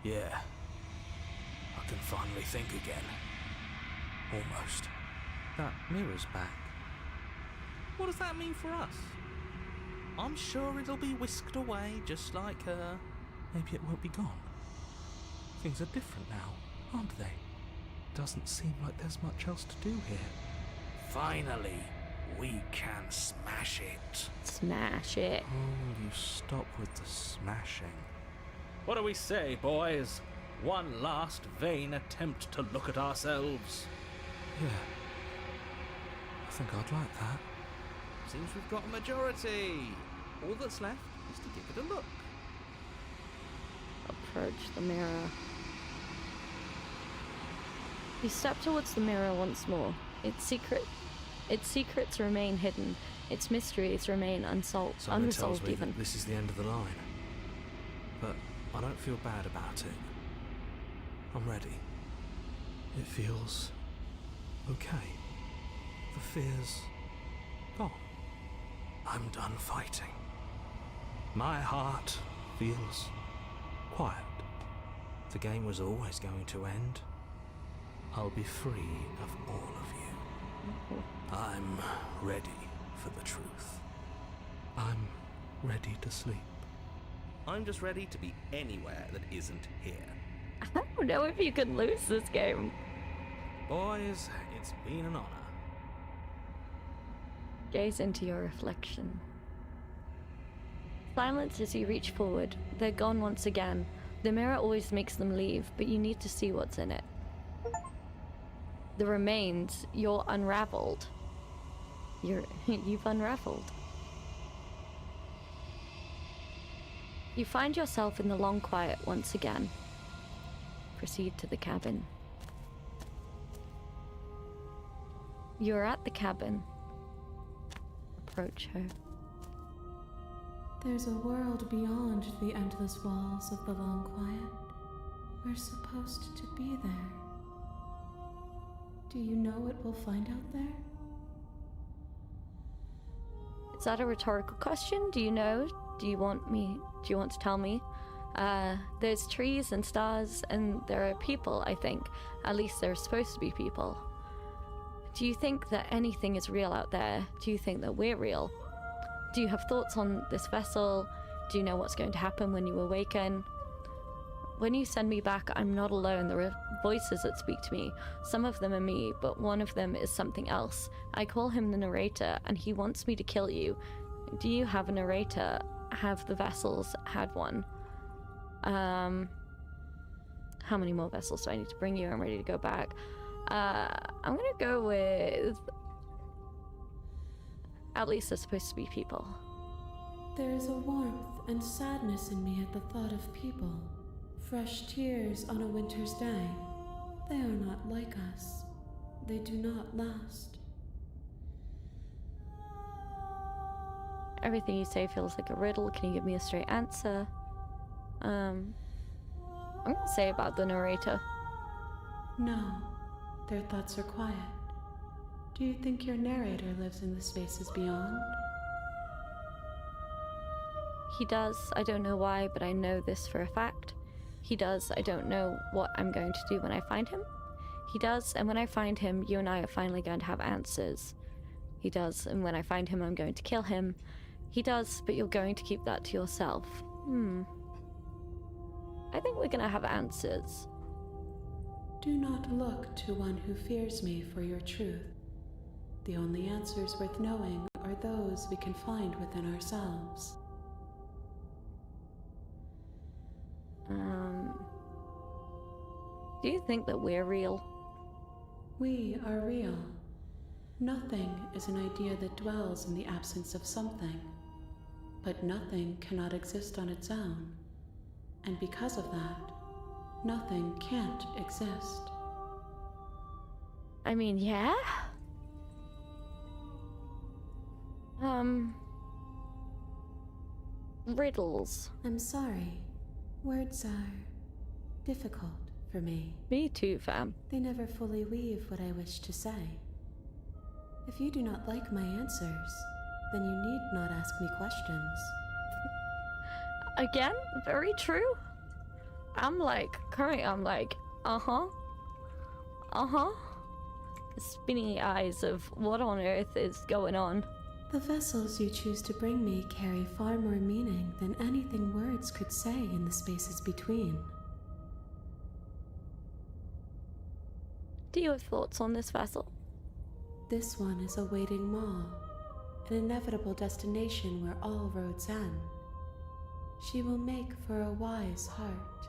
Yeah. I can finally think again. Almost. That mirror's back. What does that mean for us? I'm sure it'll be whisked away just like her. Maybe it won't be gone. Things are different now, aren't they? Doesn't seem like there's much else to do here. Finally, we can smash it. Smash it. Oh, you stop with the smashing. What do we say, boys? One last vain attempt to look at ourselves. Yeah. I think I'd like that. Seems we've got a majority. All that's left is to give it a look. Approach the mirror. You step towards the mirror once more. Its secrets remain hidden. Its mysteries remain Someone tells unresolved me even. that this is the end of the line. But I don't feel bad about it. I'm ready. It feels okay. the fear's gone. I'm done fighting. My heart feels quiet. The game was always going to end. I'll be free of all of you. I'm ready for the truth. I'm ready to sleep. I'm just ready to be anywhere that isn't here. I don't know if you can lose this game. Boys, it's been an honor. Gaze into your reflection. Silence as you reach forward. They're gone once again. The mirror always makes them leave, but you need to see what's in it. The remains, you're unraveled. You've unraveled. You find yourself in the long quiet once again. Proceed to the cabin. You're at the cabin. Approach her. There's a world beyond the endless walls of the long quiet. We're supposed to be there. Do you know what we'll find out there? Is that a rhetorical question? Do you know? Do you want to tell me? There's trees and stars and there are people, I think. At least there are supposed to be people. Do you think that anything is real out there? Do you think that we're real? Do you have thoughts on this vessel? Do you know what's going to happen when you awaken? When you send me back, I'm not alone. There are voices that speak to me. Some of them are me, but one of them is something else. I call him the narrator, and he wants me to kill you. Do you have a narrator? Have the vessels had one? How many more vessels do I need to bring you? I'm ready to go back. I'm gonna go with... At least there's supposed to be people. There is a warmth and sadness in me at the thought of people. Fresh tears on a winter's day. They are not like us. They do not last. Everything you say feels like a riddle. Can you give me a straight answer? I'm gonna say about the narrator. No, their thoughts are quiet. Do you think your narrator lives in the spaces beyond? He does. I don't know why, but I know this for a fact. He does. I don't know what I'm going to do when I find him. He does, and when I find him, you and I are finally going to have answers. He does, and when I find him, I'm going to kill him. He does, but you're going to keep that to yourself. I think we're gonna have answers. Do not look to one who fears me for your truth. The only answers worth knowing are those we can find within ourselves. Do you think that we're real? We are real. Nothing is an idea that dwells in the absence of something. But nothing cannot exist on its own. And because of that, nothing can't exist. I mean, yeah? Riddles. I'm sorry. Words are difficult for me. Me too, fam. They never fully weave what I wish to say. If you do not like my answers, then you need not ask me questions. Again, very true. I'm like, uh-huh. Spinny eyes of what on earth is going on. The vessels you choose to bring me carry far more meaning than anything words could say in the spaces between. Do you have thoughts on this vessel? This one is a waiting maw, an inevitable destination where all roads end. She will make for a wise heart.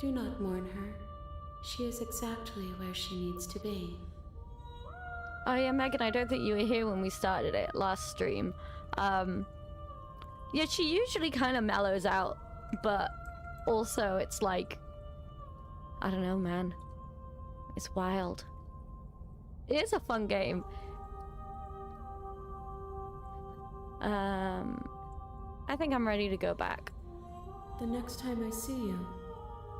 Do not mourn her. She is exactly where she needs to be. Oh yeah, Megan, I don't think you were here when we started it last stream. Yeah, she usually kind of mellows out, but also it's like, I don't know, man. It's wild. It is a fun game. I think I'm ready to go back. The next time I see you,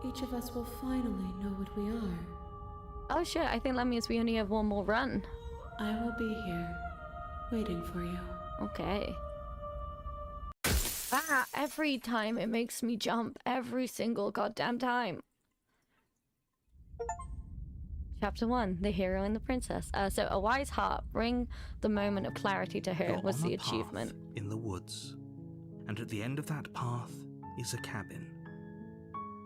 each of us will finally know what we are. Oh shit, I think that means we only have one more run. I will be here, waiting for you. Okay. Ah, every time it makes me jump. Every single goddamn time. Chapter 1, The Hero and the Princess. So, a wise heart, bring the moment of clarity to her You're was on the a path achievement. in the woods, and at the end of that path is a cabin.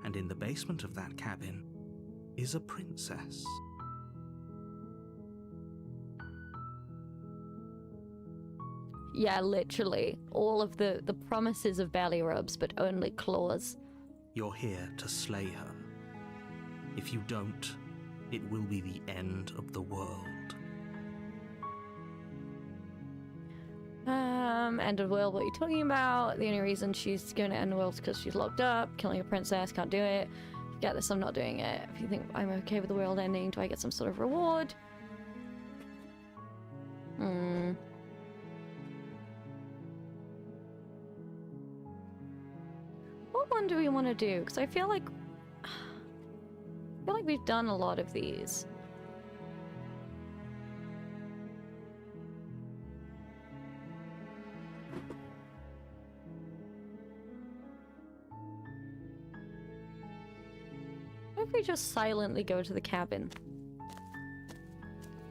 And in the basement of that cabin is a princess. Yeah, literally. All of the promises of belly rubs, but only claws. You're here to slay her. If you don't, it will be the end of the world. End of world, what are you talking about? The only reason she's going to end the world is because she's locked up, killing a princess, can't do it. Forget this, I'm not doing it. If you think I'm okay with the world ending, do I get some sort of reward? What one do we want to do? Because I feel like we've done a lot of these. What if we just silently go to the cabin?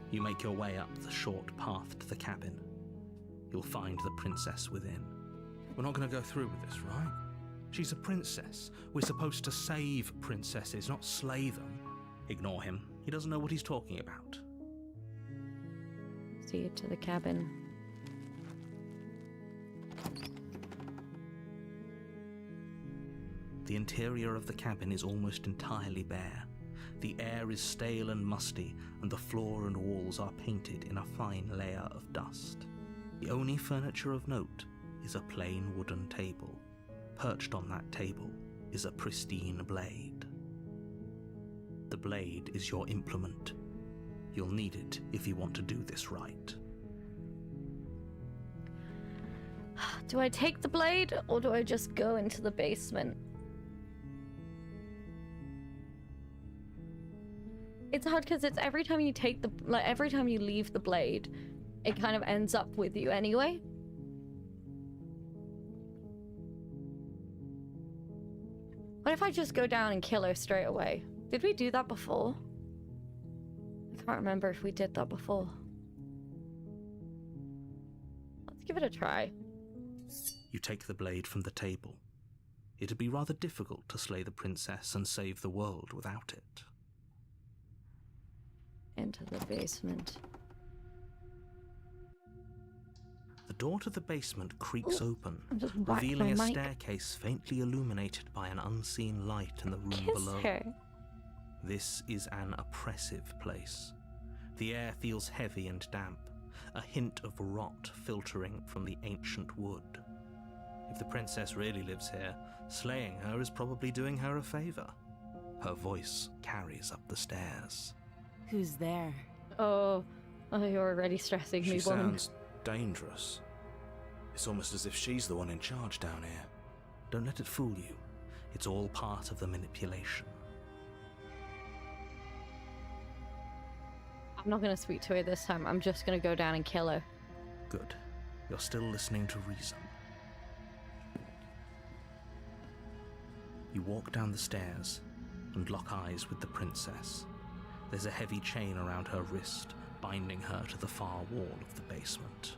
You make your way up the short path to the cabin. You'll find the princess within. We're not going to go through with this, right? She's a princess. We're supposed to save princesses, not slay them. Ignore him. He doesn't know what he's talking about. See you to the cabin. The interior of the cabin is almost entirely bare. The air is stale and musty, and the floor and walls are painted in a fine layer of dust. The only furniture of note is a plain wooden table. Perched on that table is a pristine blade. The blade is your implement. You'll need it if you want to do this right. Do I take the blade, or do I just go into the basement? It's hard because it's every time you take the, every time you leave the blade, it kind of ends up with you anyway. What if I just go down and kill her straight away? Did we do that before? I can't remember if we did that before. Let's give it a try. You take the blade from the table. It'd be rather difficult to slay the princess and save the world without it. Into the basement. The door to the basement creaks open, I just whacked revealing a my mic. staircase faintly illuminated by an unseen light in the room Kiss below. her. This is an oppressive place. The air feels heavy and damp, a hint of rot filtering from the ancient wood. If the princess really lives here, slaying her is probably doing her a favor. Her voice carries up the stairs. Who's there? Oh, you're already stressing She me, woman. sounds dangerous. It's almost as if she's the one in charge down here. Don't let it fool you. It's all part of the manipulation. I'm not gonna speak to her this time. I'm just gonna go down and kill her. Good. You're still listening to reason. You walk down the stairs and lock eyes with the princess. There's a heavy chain around her wrist, binding her to the far wall of the basement.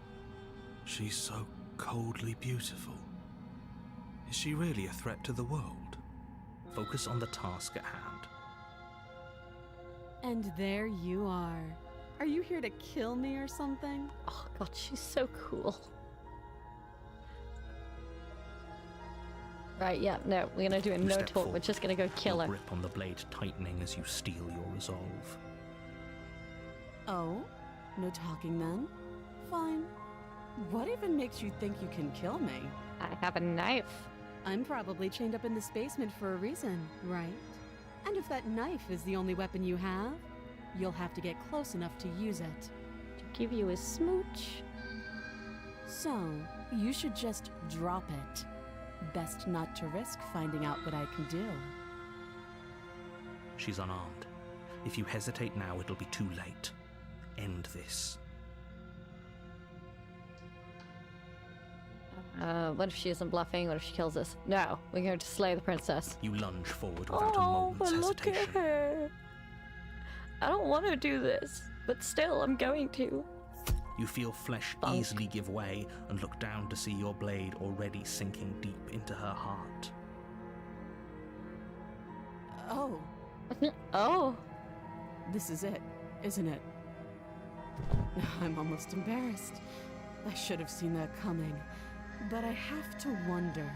She's so coldly beautiful. Is she really a threat to the world? Focus on the task at hand. And there you are. Are you here to kill me or something? Oh god, she's so cool. Right, yeah, no, we're gonna do a You no step talk. We're forward, just gonna go kill your her. grip on the blade tightening as you steel your resolve. Oh? No talking then? Fine. What even makes you think you can kill me? I have a knife. I'm probably chained up in this basement for a reason, right? And if that knife is the only weapon you have, you'll have to get close enough to use it. To give you a smooch. So, you should just drop it. Best not to risk finding out what I can do. She's unarmed. If you hesitate now, it'll be too late. End this. What if she isn't bluffing? What if she kills us? No, we're going to slay the princess. You lunge forward without a Oh, moment's but look at hesitation. her. I don't want to do this, but still, I'm going to. You feel flesh Bunk. easily give way and look down to see your blade already sinking deep into her heart. Oh, Oh, this is it, isn't it? I'm almost embarrassed. I should have seen that coming. But I have to wonder.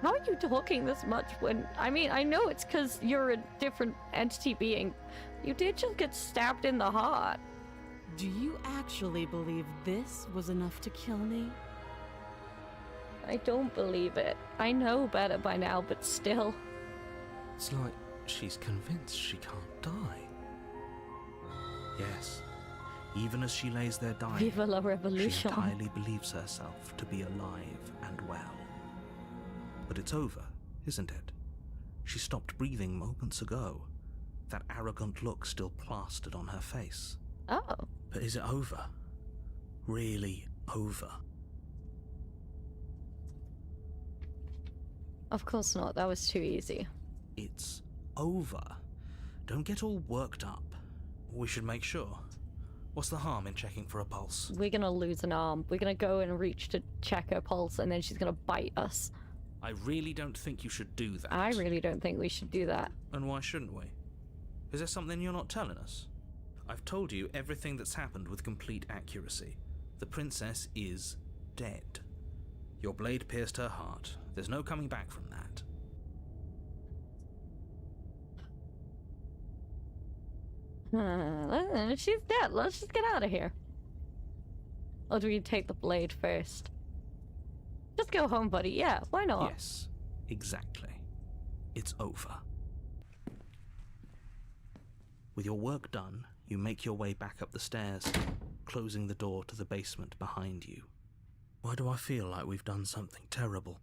how are you talking this much when... I mean, I know it's because you're a different entity being. You did just get stabbed in the heart. Do you actually believe this was enough to kill me? I don't believe it. I know better by now, but still. It's like she's convinced she can't die. Yes, even as she lays there dying, Viva la she revolution. entirely believes herself to be alive and well. But it's over, isn't it? She stopped breathing moments ago, that arrogant look still plastered on her face. Oh. But is it over? Really over? Of course not. That was too easy. It's over. Don't get all worked up. We should make sure. What's the harm in checking for a pulse? We're gonna lose an arm. We're gonna go and reach to check her pulse, and then she's gonna bite us. I really don't think you should do that. I really don't think we should do that. And why shouldn't we? Is there something you're not telling us? I've told you everything that's happened with complete accuracy. The princess is dead. Your blade pierced her heart. There's no coming back from that. She's dead. Let's just get out of here. Or do we take the blade first? Just go home, buddy. Yeah, why not? Yes, exactly. It's over. With your work done, you make your way back up the stairs, closing the door to the basement behind you. Why do I feel like we've done something terrible?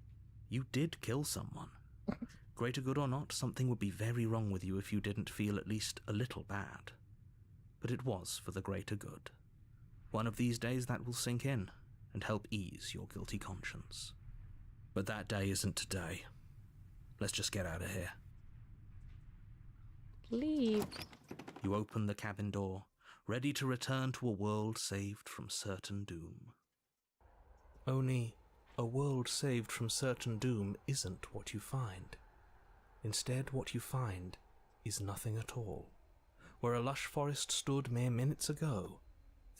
You did kill someone. Greater good or not, something would be very wrong with you if you didn't feel at least a little bad. But it was for the greater good. One of these days that will sink in and help ease your guilty conscience. But that day isn't today. Let's just get out of here. Leave. You open the cabin door, ready to return to a world saved from certain doom. Only, a world saved from certain doom isn't what you find. Instead, what you find is nothing at all. Where a lush forest stood mere minutes ago,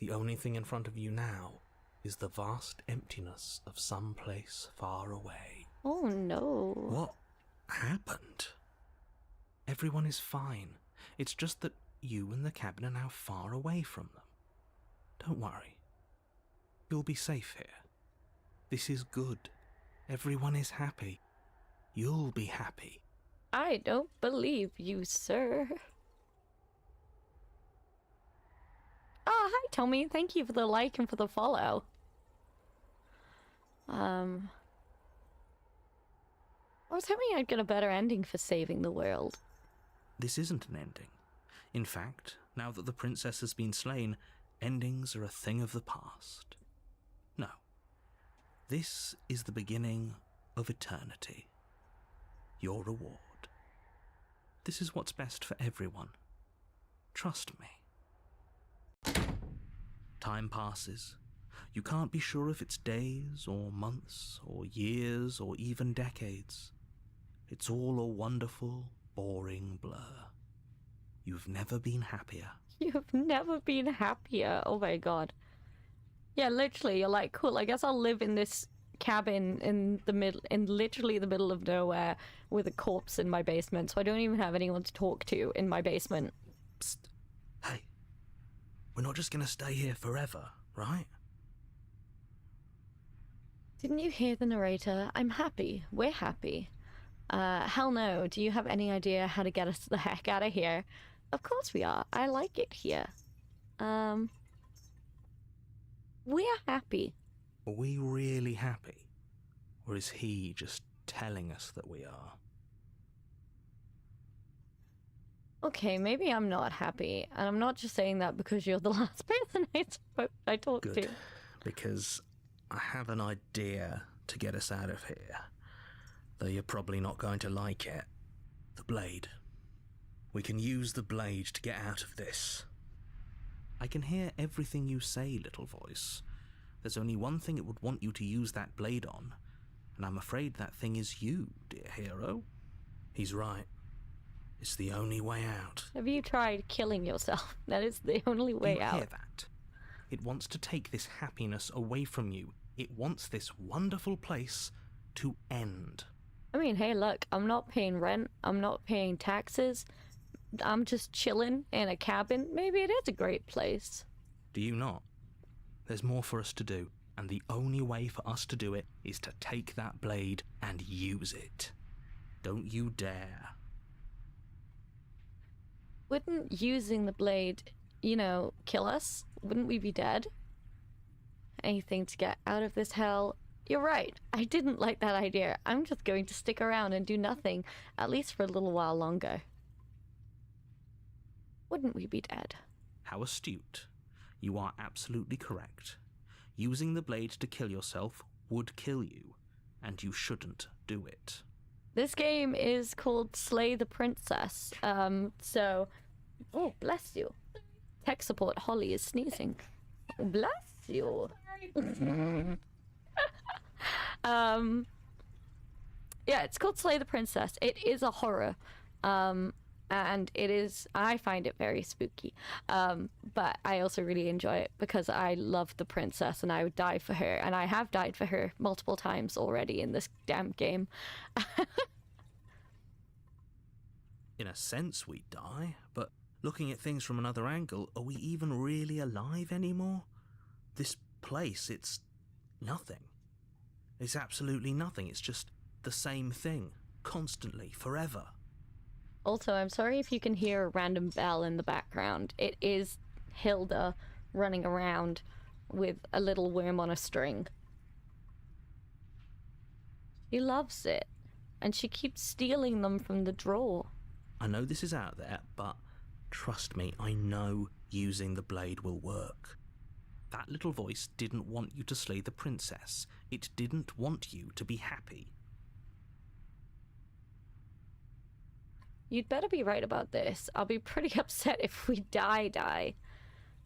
the only thing in front of you now is the vast emptiness of some place far away. Oh no. What happened? Everyone is fine. It's just that you and the cabin are now far away from them. Don't worry. You'll be safe here. This is good. Everyone is happy. You'll be happy. I don't believe you, sir. Oh, hi, Tommy. Thank you for the like and for the follow. I was hoping I'd get a better ending for saving the world. This isn't an ending. In fact, now that the princess has been slain, endings are a thing of the past. No. This is the beginning of eternity. Your reward. This is what's best for everyone. Trust me. Time passes. You can't be sure if it's days or months or years or even decades. It's all a wonderful, boring blur. You've never been happier. You've never been happier. Oh my god. Yeah, literally, you're like, cool, I guess I'll live in this cabin in literally the middle of nowhere with a corpse in my basement, so I don't even have anyone to talk to in my basement. Psst. Hey. We're not just gonna stay here forever, right? Didn't you hear the narrator? I'm happy. We're happy. Hell no. Do you have any idea how to get us the heck out of here? Of course we are. I like it here. We're happy. Are we really happy? Or is he just telling us that we are? Okay, maybe I'm not happy, and I'm not just saying that because you're the last person I talked to. Good. Because I have an idea to get us out of here. Though you're probably not going to like it. The blade. We can use the blade to get out of this. I can hear everything you say, little voice. There's only one thing it would want you to use that blade on, and I'm afraid that thing is you, dear hero. He's right. It's the only way out. Have you tried killing yourself? That is the only way out. You hear that? It wants to take this happiness away from you. It wants this wonderful place to end. I mean, hey, look, I'm not paying rent. I'm not paying taxes. I'm just chilling in a cabin. Maybe it is a great place. Do you not? There's more for us to do, and the only way for us to do it is to take that blade and use it. Don't you dare. Wouldn't using the blade, kill us? Wouldn't we be dead? Anything to get out of this hell. You're right. I didn't like that idea. I'm just going to stick around and do nothing, at least for a little while longer. Wouldn't we be dead? How astute. You are absolutely correct. Using the blade to kill yourself would kill you, and you shouldn't do it. This game is called Slay the Princess. Oh, bless you. Tech support Holly is sneezing. Bless you. Yeah, it's called Slay the Princess. It is a horror. And I find it very spooky. But I also really enjoy it because I love the princess and I would die for her. And I have died for her multiple times already in this damn game. In a sense, we die, but looking at things from another angle, are we even really alive anymore? This place, it's nothing. It's absolutely nothing. It's just the same thing, constantly, forever. Also, I'm sorry if you can hear a random bell in the background. It is Hilda running around with a little worm on a string. She loves it, and she keeps stealing them from the drawer. I know this is out there, but trust me, I know using the blade will work. That little voice didn't want you to slay the princess. It didn't want you to be happy. You'd better be right about this. I'll be pretty upset if we die.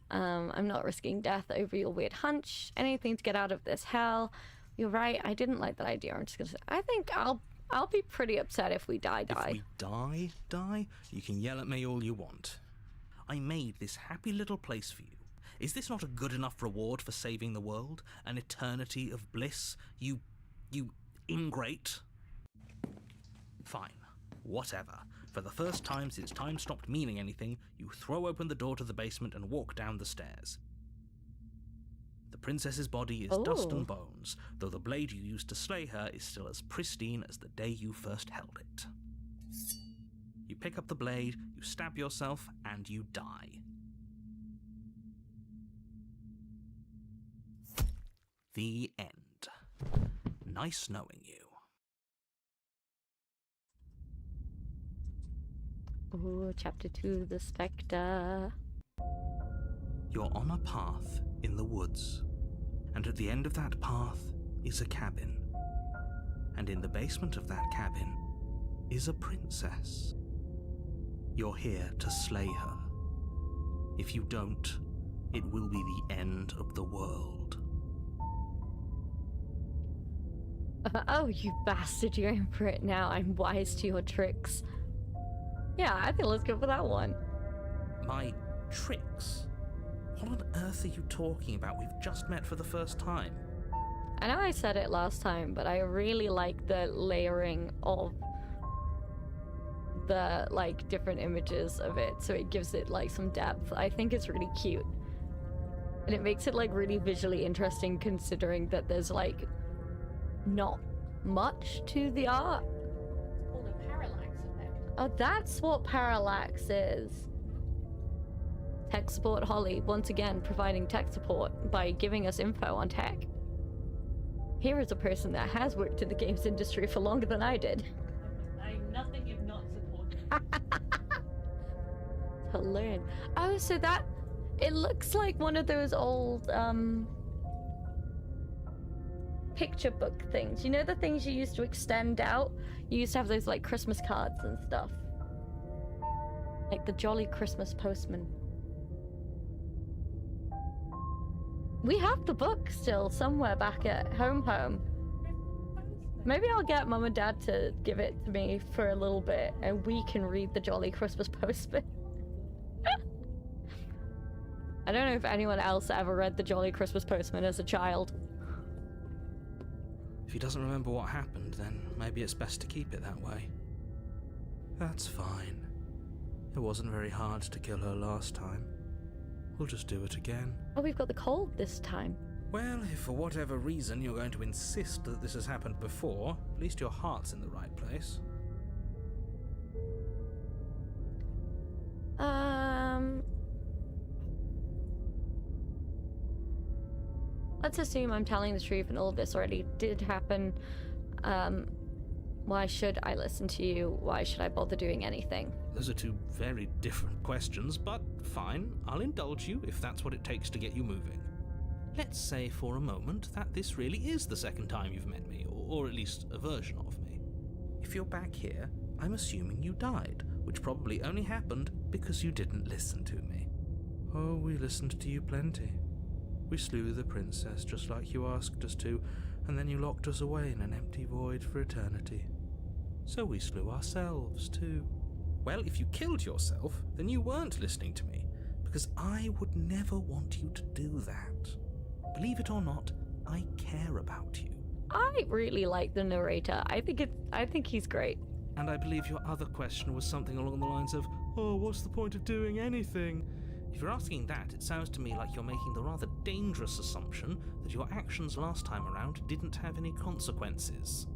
I'm not risking death over your weird hunch. Anything to get out of this hell. You're right, I didn't like that idea. I'm just gonna say, I think I'll be pretty upset if we die. If we die, you can yell at me all you want. I made this happy little place for you. Is this not a good enough reward for saving the world? An eternity of bliss? You ingrate? Fine. Whatever. For the first time since time stopped meaning anything, you throw open the door to the basement and walk down the stairs. The princess's body is dust and bones, though the blade you used to slay her is still as pristine as the day you first held it. You pick up the blade, you stab yourself, and you die. The end. Nice knowing you. Ooh, chapter 2, The Spectre. You're on a path in the woods, and at the end of that path is a cabin. And in the basement of that cabin is a princess. You're here to slay her. If you don't, it will be the end of the world. Oh, you bastard, you're in for it now. I'm wise to your tricks. Yeah, I think let's go for that one. My tricks? What on earth are you talking about? We've just met for the first time. I know I said it last time, but I really like the layering of the, different images of it, so it gives it, some depth. I think it's really cute. And it makes it, really visually interesting, considering that there's, not much to the art. It's called a parallax effect. Oh, that's what parallax is. Tech support Holly, once again providing tech support by giving us info on tech. Here is a person that has worked in the games industry for longer than I did. I'm nothing if not supportive. her learn. Oh, so that... It looks like one of those old, picture book things. You know the things you used to extend out? You used to have those, like, Christmas cards and stuff. Like the Jolly Christmas Postman. We have the book still somewhere back at home. Maybe I'll get Mum and Dad to give it to me for a little bit and we can read the Jolly Christmas Postman. I don't know if anyone else ever read the Jolly Christmas Postman as a child. If he doesn't remember what happened, then maybe it's best to keep it that way. That's fine. It wasn't very hard to kill her last time. We'll just do it again. Oh, we've got the cold this time. Well, if for whatever reason you're going to insist that this has happened before, at least your heart's in the right place. Let's assume I'm telling the truth and all of this already did happen. Why should I listen to you? Why should I bother doing anything? Those are two very different questions, but fine, I'll indulge you if that's what it takes to get you moving. Let's say for a moment that this really is the second time you've met me, or at least a version of me. If you're back here, I'm assuming you died, which probably only happened because you didn't listen to me. Oh, we listened to you plenty. We slew the princess just like you asked us to, and then you locked us away in an empty void for eternity. So we slew ourselves too. Well, if you killed yourself, then you weren't listening to me, because I would never want you to do that. Believe it or not, I care about you. I really like the narrator. I think he's great. And I believe your other question was something along the lines of, oh, what's the point of doing anything? If you're asking that, it sounds to me like you're making the rather dangerous assumption that your actions last time around didn't have any consequences.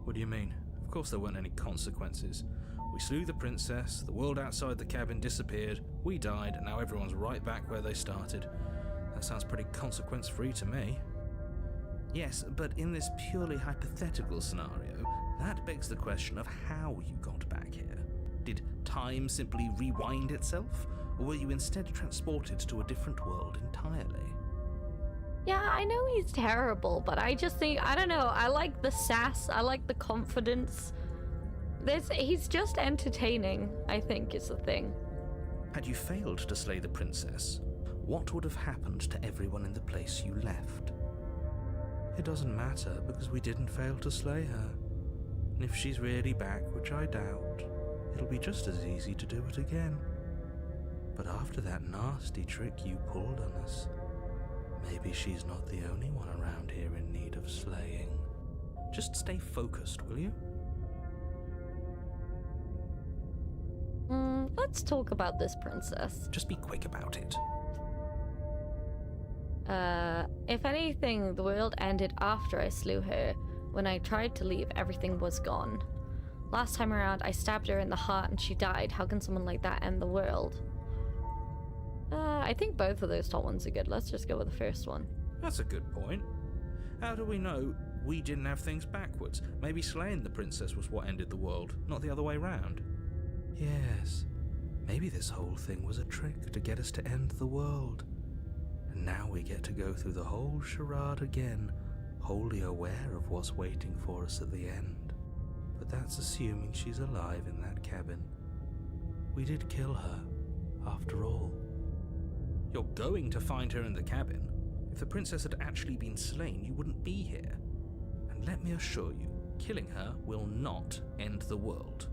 What do you mean? Of course there weren't any consequences. We slew the princess, the world outside the cabin disappeared, we died, and now everyone's right back where they started. That sounds pretty consequence-free to me. Yes, but in this purely hypothetical scenario, that begs the question of how you got back here. Did time simply rewind itself, or were you instead transported to a different world entirely? Yeah, I know he's terrible, but I just think, I don't know, I like the sass, I like the confidence. He's just entertaining, I think, is the thing. Had you failed to slay the princess, what would have happened to everyone in the place you left? It doesn't matter, because we didn't fail to slay her. And if she's really back, which I doubt, it'll be just as easy to do it again. But after that nasty trick you pulled on us, maybe she's not the only one around here in need of slaying. Just stay focused, will you? Let's talk about this princess. Just be quick about it. If anything, the world ended after I slew her. When I tried to leave, everything was gone. Last time around, I stabbed her in the heart and she died. How can someone like that end the world? I think both of those top ones are good. Let's just go with the first one. That's a good point. How do we know we didn't have things backwards? Maybe slaying the princess was what ended the world, not the other way round. Yes, maybe this whole thing was a trick to get us to end the world. And now we get to go through the whole charade again, wholly aware of what's waiting for us at the end. But that's assuming she's alive in that cabin. We did kill her, after all. You're going to find her in the cabin. If the princess had actually been slain, you wouldn't be here. And let me assure you, killing her will not end the world.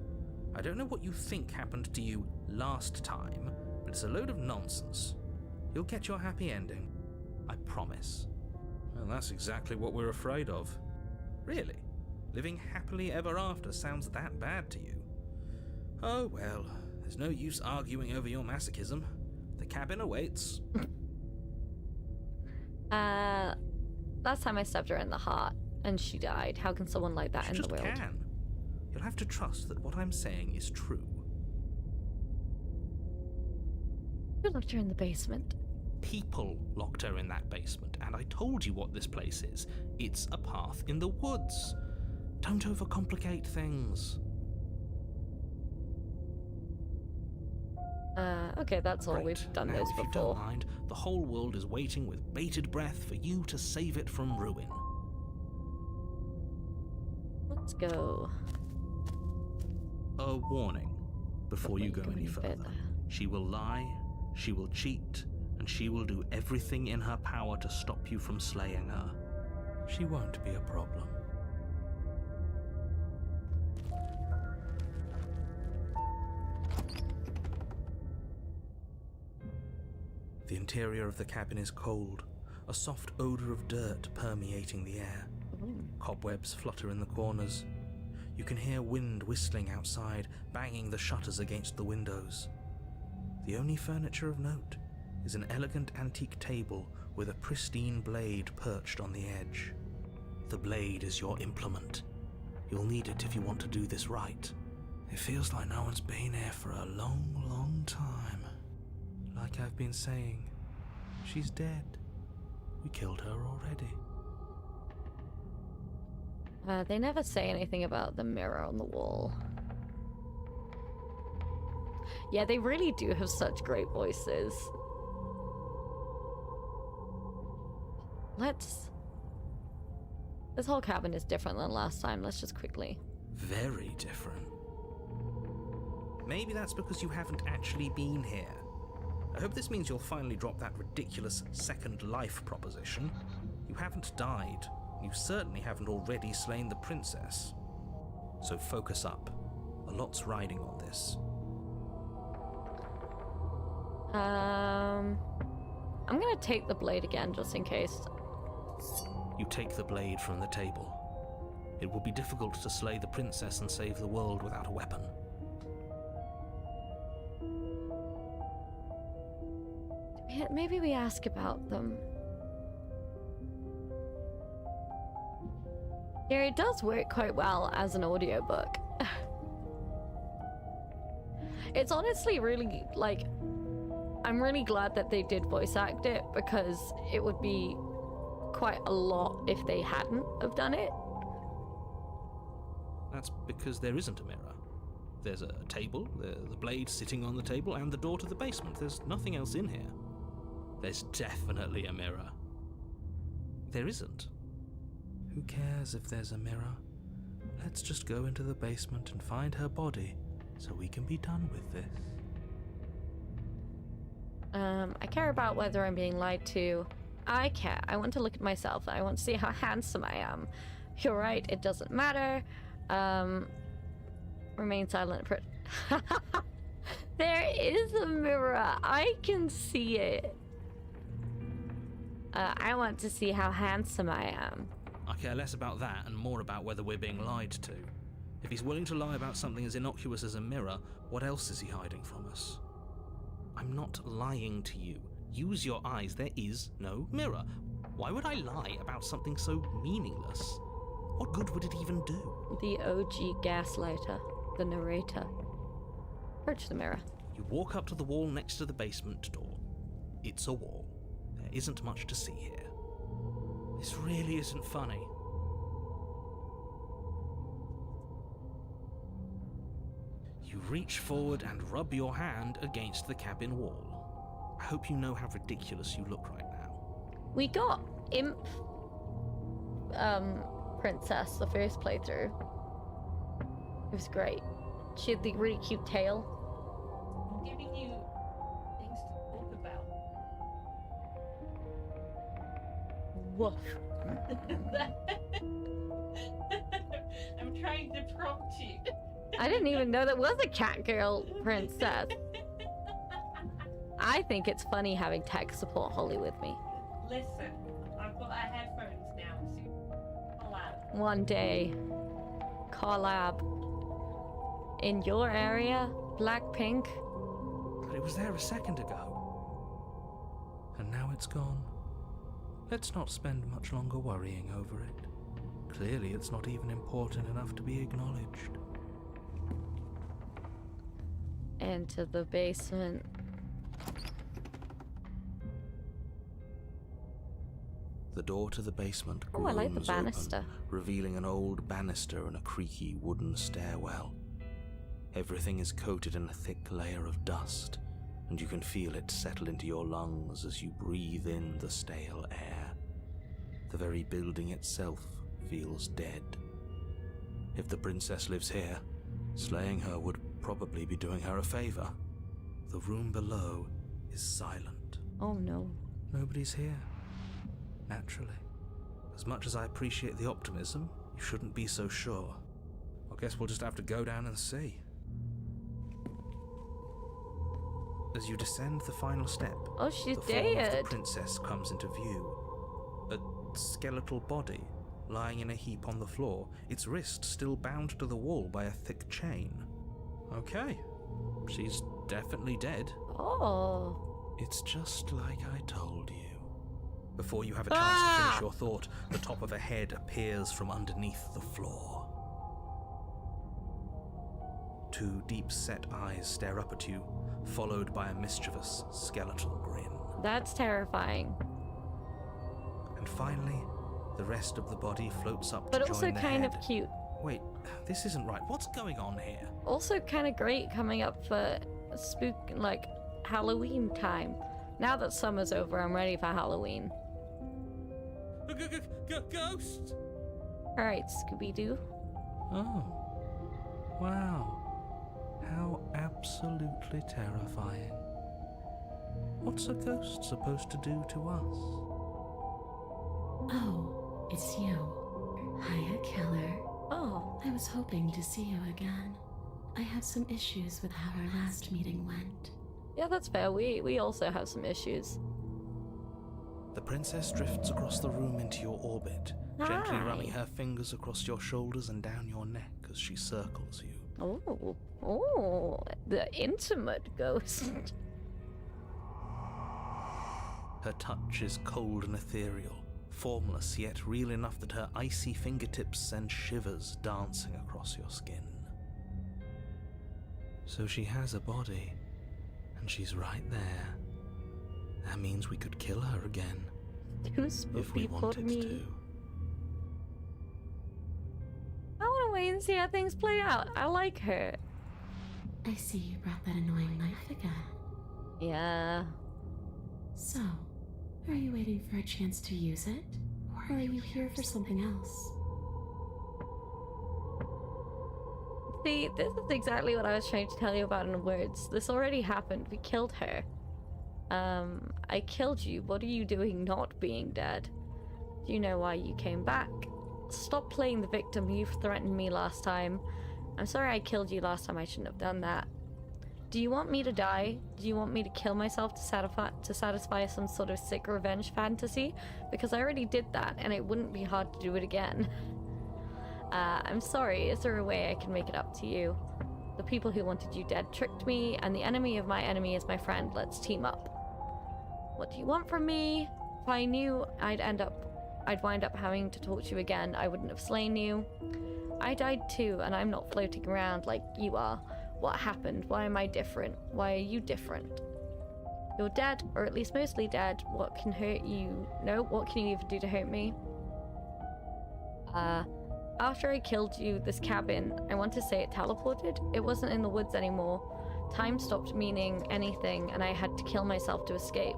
I don't know what you think happened to you last time, but it's a load of nonsense. You'll get your happy ending. I promise. Well, that's exactly what we're afraid of. Really? Living happily ever after sounds that bad to you? Oh well, there's no use arguing over your masochism. The cabin awaits. Last time I stabbed her in the heart and she died. How can someone like that end the world? She just can. You'll have to trust that what I'm saying is true. Who locked her in the basement? People locked her in that basement, and I told you what this place is. It's a path in the woods. Don't overcomplicate things. Okay, that's all. Great. We've done Now, those if you before. don't mind, the whole world is waiting with bated breath for you to save it from ruin. Let's go. A warning before you Before go you any go any further. further. She will lie, she will cheat, and she will do everything in her power to stop you from slaying her. She won't be a problem. The interior of the cabin is cold, a soft odor of dirt permeating the air. Cobwebs flutter in the corners. You can hear wind whistling outside, banging the shutters against the windows. The only furniture of note is an elegant antique table with a pristine blade perched on the edge. The blade is your implement. You'll need it if you want to do this right. It feels like no one's been here for a long, long time. Like I've been saying, she's dead. We killed her already. They never say anything about the mirror on the wall. Yeah, they really do have such great voices. This whole cabin is different than last time. Let's just quickly... Very different. Maybe that's because you haven't actually been here. I hope this means you'll finally drop that ridiculous second life proposition. You haven't died. You certainly haven't already slain the princess. So focus up. A lot's riding on this. I'm gonna take the blade again, just in case. You take the blade from the table. It will be difficult to slay the princess and save the world without a weapon. Maybe we ask about them. Yeah, it does work quite well as an audiobook. It's honestly really, like, I'm really glad that they did voice act it, because it would be quite a lot if they hadn't have done it. That's because there isn't a mirror. There's a table, the blade sitting on the table, and the door to the basement. There's nothing else in here. There's definitely a mirror. There isn't. Who cares if there's a mirror? Let's just go into the basement and find her body, so we can be done with this. I care about whether I'm being lied to. I care. I want to look at myself. I want to see how handsome I am. You're right, it doesn't matter. Remain silent. There is a mirror. I can see it. I want to see how handsome I am. I care less about that and more about whether we're being lied to. If he's willing to lie about something as innocuous as a mirror, what else is he hiding from us? I'm not lying to you. Use your eyes. There is no mirror. Why would I lie about something so meaningless? What good would it even do? The OG gaslighter. The narrator. Approach the mirror. You walk up to the wall next to the basement door. It's a wall. There isn't much to see here. This really isn't funny. You reach forward and rub your hand against the cabin wall. I hope you know how ridiculous you look right now. We got Imp Princess the first playthrough. It was great. She had the really cute tail. I'm giving you things to think about. Woof. I'm trying to prompt you. I didn't even know there was a Catgirl princess. I think it's funny having tech support Holly with me. Listen, I've got our headphones now, so collab. One day, collab. In your area, Blackpink. But it was there a second ago. And now it's gone. Let's not spend much longer worrying over it. Clearly it's not even important enough to be acknowledged. Into the basement. The door to the basement Oh, I like the grooms banister. open, revealing an old banister and a creaky wooden stairwell. Everything is coated in a thick layer of dust, and you can feel it settle into your lungs as you breathe in the stale air. The very building itself feels dead. If the princess lives here, slaying her would probably be doing her a favor. The room below is silent. Oh no. Nobody's here. Naturally. As much as I appreciate the optimism, you shouldn't be so sure. I guess we'll just have to go down and see. As you descend the final step, Oh, she's the form of the dead. princess comes into view. A skeletal body lying in a heap on the floor, its wrist still bound to the wall by a thick chain. Okay, she's definitely dead. Oh. It's just like I told you. Before you have a chance to finish your thought, the top of a head appears from underneath the floor. Two deep-set eyes stare up at you, followed by a mischievous skeletal grin. That's terrifying. And finally, the rest of the body floats up But to also join the kind head. of cute. Wait, this isn't right. What's going on here? Also kind of great coming up for like Halloween time. Now that summer's over, I'm ready for Halloween. Ghost! Alright, Scooby-Doo. Oh. Wow. How absolutely terrifying. What's a ghost supposed to do to us? Oh, it's you. Hiya, Killer. Oh. I was hoping to see you again. I have some issues with how our last meeting went. Yeah, that's fair. We also have some issues. The princess drifts across the room into your orbit, gently Hi. running her fingers across your shoulders and down your neck as she circles you. Oh, the intimate ghost. Her touch is cold and ethereal, formless yet real enough that her icy fingertips send shivers dancing across your skin. So she has a body, and she's right there. That means we could kill her again, Too if we spooky for wanted me. to. I want to wait and see how things play out. I like her. I see you brought that annoying knife again. Yeah. So, are you waiting for a chance to use it? Or are you here for something else? See, this is exactly what I was trying to tell you about in words. This already happened. We killed her. I killed you. What are you doing not being dead? Do you know why you came back? Stop playing the victim. You threatened me last time. I'm sorry I killed you last time. I shouldn't have done that. Do you want me to die? Do you want me to kill myself to satisfy some sort of sick revenge fantasy? Because I already did that, and it wouldn't be hard to do it again. I'm sorry. Is there a way I can make it up to you? The people who wanted you dead tricked me, and the enemy of my enemy is my friend. Let's team up. What do you want from me? If I knew I'd wind up having to talk to you again, I wouldn't have slain you. I died too, and I'm not floating around like you are. What happened? Why am I different? Why are you different? You're dead, or at least mostly dead. What can hurt you? No, what can you even do to hurt me? After I killed you, this cabin, I want to say it teleported. It wasn't in the woods anymore. Time stopped meaning anything, and I had to kill myself to escape.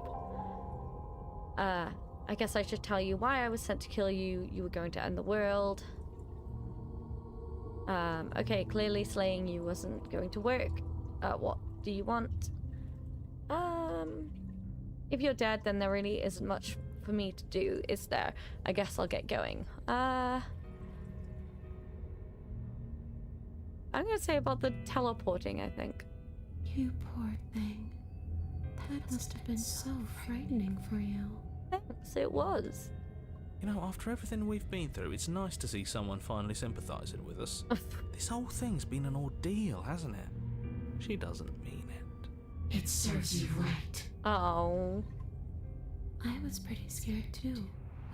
I guess I should tell you why I was sent to kill you. You were going to end the world. Okay, clearly slaying you wasn't going to work. What do you want? If you're dead, then there really isn't much for me to do, is there? I guess I'll get going. I'm gonna say about the teleporting, I think. You poor thing. That must have been so frightening for you. Thanks, it was. You know, after everything we've been through, it's nice to see someone finally sympathising with us. This whole thing's been an ordeal, hasn't it? She doesn't mean it. It serves you right. Oh. I was pretty scared too,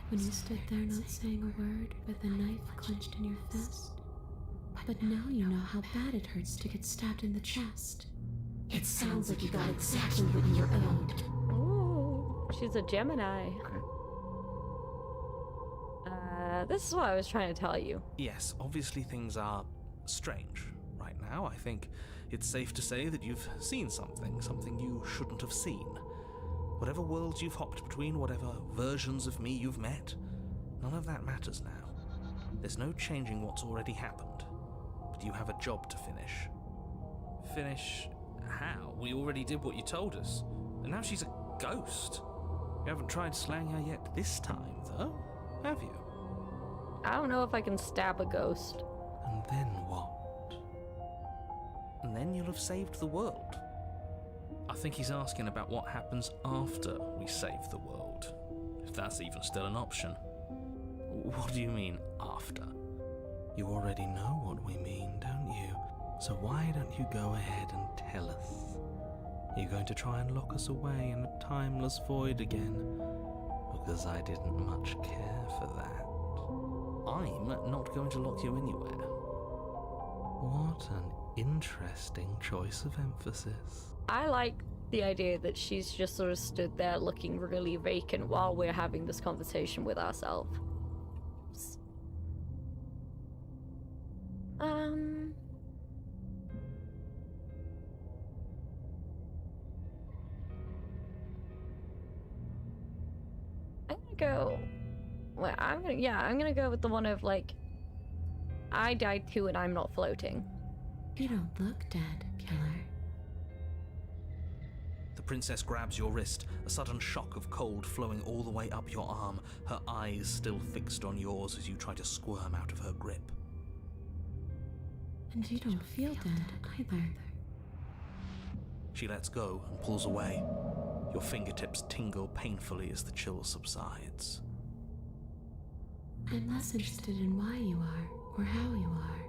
when you stood there not saying a word with the knife clenched in your fist. But now you know how bad it hurts to get stabbed in the chest. It sounds like you got exactly what you were owed. Ooh, she's a Gemini. This is what I was trying to tell you. Yes, obviously things are strange right now. I think it's safe to say that you've seen something you shouldn't have seen. Whatever worlds you've hopped between, whatever versions of me you've met, none of that matters now. There's no changing what's already happened, but you have a job to finish. Finish how? We already did what you told us, and now she's a ghost. You haven't tried slaying her yet this time, though, have you? I don't know if I can stab a ghost. And then what? And then you'll have saved the world. I think he's asking about what happens after we save the world, if that's even still an option. What do you mean, after? You already know what we mean, don't you? So why don't you go ahead and tell us? Are you going to try and lock us away in a timeless void again? Because I didn't much care for that. I'm not going to lock you anywhere. What an interesting choice of emphasis. I like the idea that she's just sort of stood there looking really vacant while we're having this conversation with ourselves. I'm gonna go. Well, I'm gonna go with the one of like, I died too and I'm not floating. You don't look dead, killer. The princess grabs your wrist, a sudden shock of cold flowing all the way up your arm, her eyes still fixed on yours as you try to squirm out of her grip. And you don't feel dead either. She lets go and pulls away. Your fingertips tingle painfully as the chill subsides. I'm less interested in why you are, or how you are,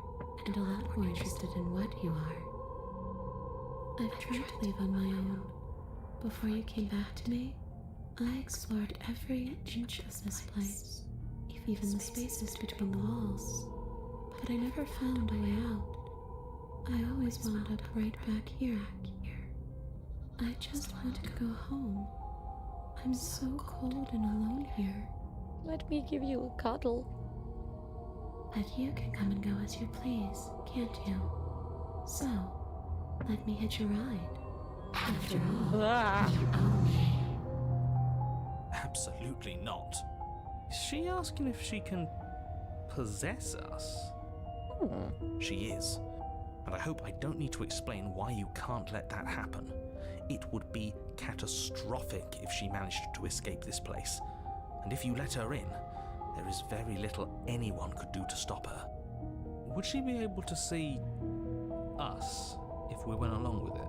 and a lot more interested in what you are. I've tried to leave on my own. Before you came back to me, I explored every inch of this place, even the spaces between the walls. But I never found a way out. I always wound up right back here. I just want to go home. I'm so cold and alone here. Let me give you a cuddle. But you can come and go as you please, can't you? So, let me hitch a ride. After all, you own me. Absolutely not. Is she asking if she can possess us? She is. And I hope I don't need to explain why you can't let that happen. It would be catastrophic if she managed to escape this place. And if you let her in, there is very little anyone could do to stop her. Would she be able to see us if we went along with it?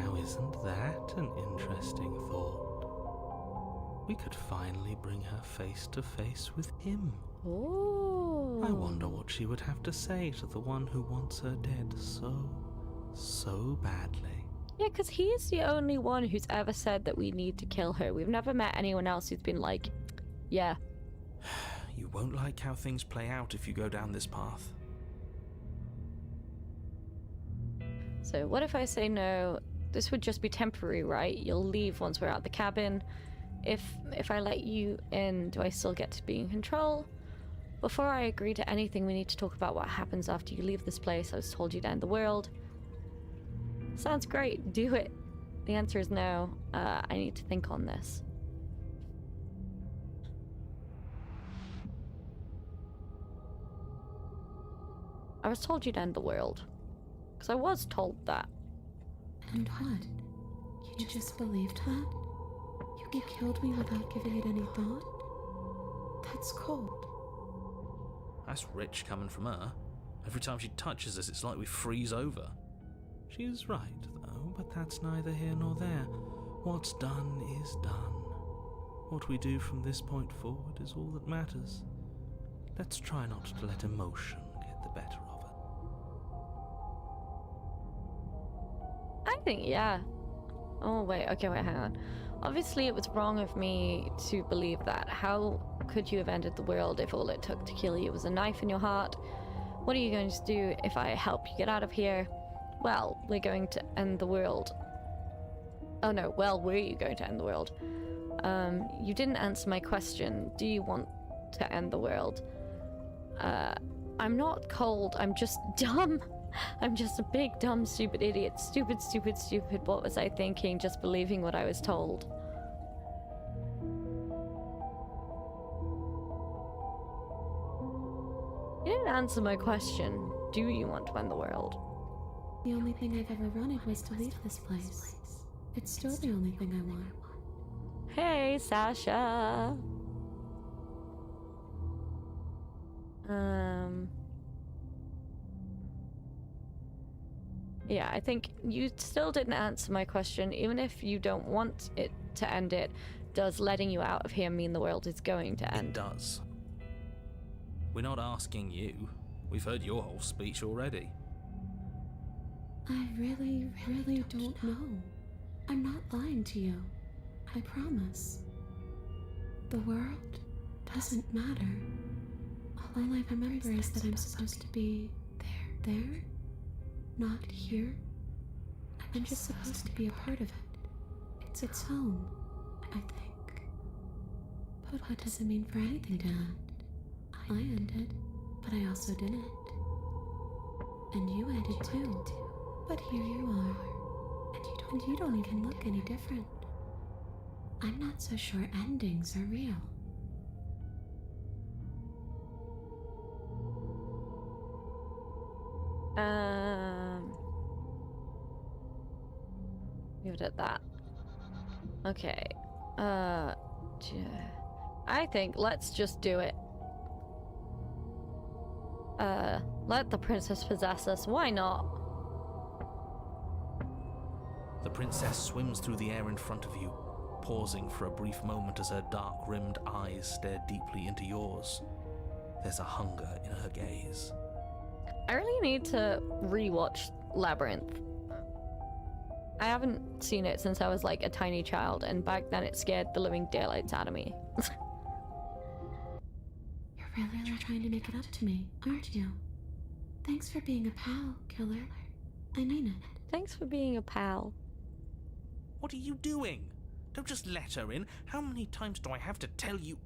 Now, isn't that an interesting thought? We could finally bring her face to face with him. Oh. I wonder what she would have to say to the one who wants her dead so badly. Yeah, because he's the only one who's ever said that we need to kill her. We've never met anyone else who's been like, yeah. You won't like how things play out if you go down this path. So what if I say no? This would just be temporary, right? You'll leave once we're out the cabin. If I let you in, do I still get to be in control? Before I agree to anything, we need to talk about what happens after you leave this place. I was told you'd end the world. Sounds great. Do it. The answer is no. I need to think on this. I was told you'd end the world. Because I was told that. And what? You just believed that? You killed me without giving it any thought? That's cold. That's rich coming from her. Every time she touches us, it's like we freeze over. She's right, though, but that's neither here nor there. What's done is done. What we do from this point forward is all that matters. Let's try not to let emotion get the better of it. I think, yeah. Oh, wait, hang on. Obviously, it was wrong of me to believe that. How could you have ended the world if all it took to kill you was a knife in your heart? What are you going to do if I help you get out of here? Well, we're going to end the world. Oh no, well, were you going to end the world? You didn't answer my question. Do you want to end the world? I'm not cold, I'm just dumb. I'm just a big, dumb, stupid idiot. Stupid, stupid, stupid. What was I thinking? Just believing what I was told. You didn't answer my question. Do you want to end the world? The only thing I've ever wanted was to leave this place. It's still the only thing I want. Hey, Sasha. Yeah, I think you still didn't answer my question. Even if you don't want it to end it, does letting you out of here mean the world is going to end? It does. We're not asking you. We've heard your whole speech already. I really don't know. I'm not lying to you. I promise. The world doesn't matter. All I remember is that I'm supposed to be there, not here. I'm just supposed to be a part of it. It's home, I think. But what does it mean for anything to end? I ended, but I also didn't. And you ended too. But here you are. And you don't even look any different. I'm not so sure endings are real. Leave it at that. Okay. I think let's just do it. Let the princess possess us. Why not? The princess swims through the air in front of you, pausing for a brief moment as her dark-rimmed eyes stare deeply into yours. There's a hunger in her gaze. I really need to rewatch Labyrinth. I haven't seen it since I was like a tiny child, and back then it scared the living daylights out of me. You're really trying to make it up to me, aren't you? Thanks for being a pal, killer. I mean it. Thanks for being a pal. What are you doing? Don't just let her in. How many times do I have to tell you?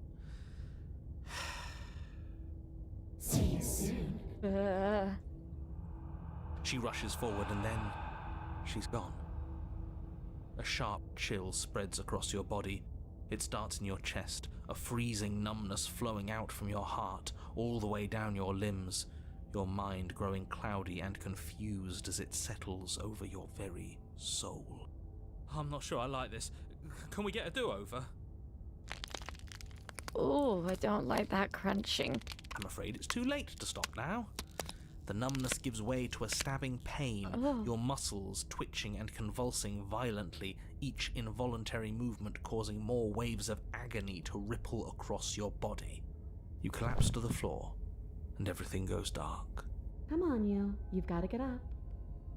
See you soon. She rushes forward and then she's gone. A sharp chill spreads across your body. It starts in your chest, a freezing numbness flowing out from your heart, all the way down your limbs, your mind growing cloudy and confused as it settles over your very soul. I'm not sure I like this. Can we get a do-over? Oh, I don't like that crunching. I'm afraid it's too late to stop now. The numbness gives way to a stabbing pain, your muscles twitching and convulsing violently, each involuntary movement causing more waves of agony to ripple across your body. You collapse to the floor, and everything goes dark. Come on, you. You've got to get up.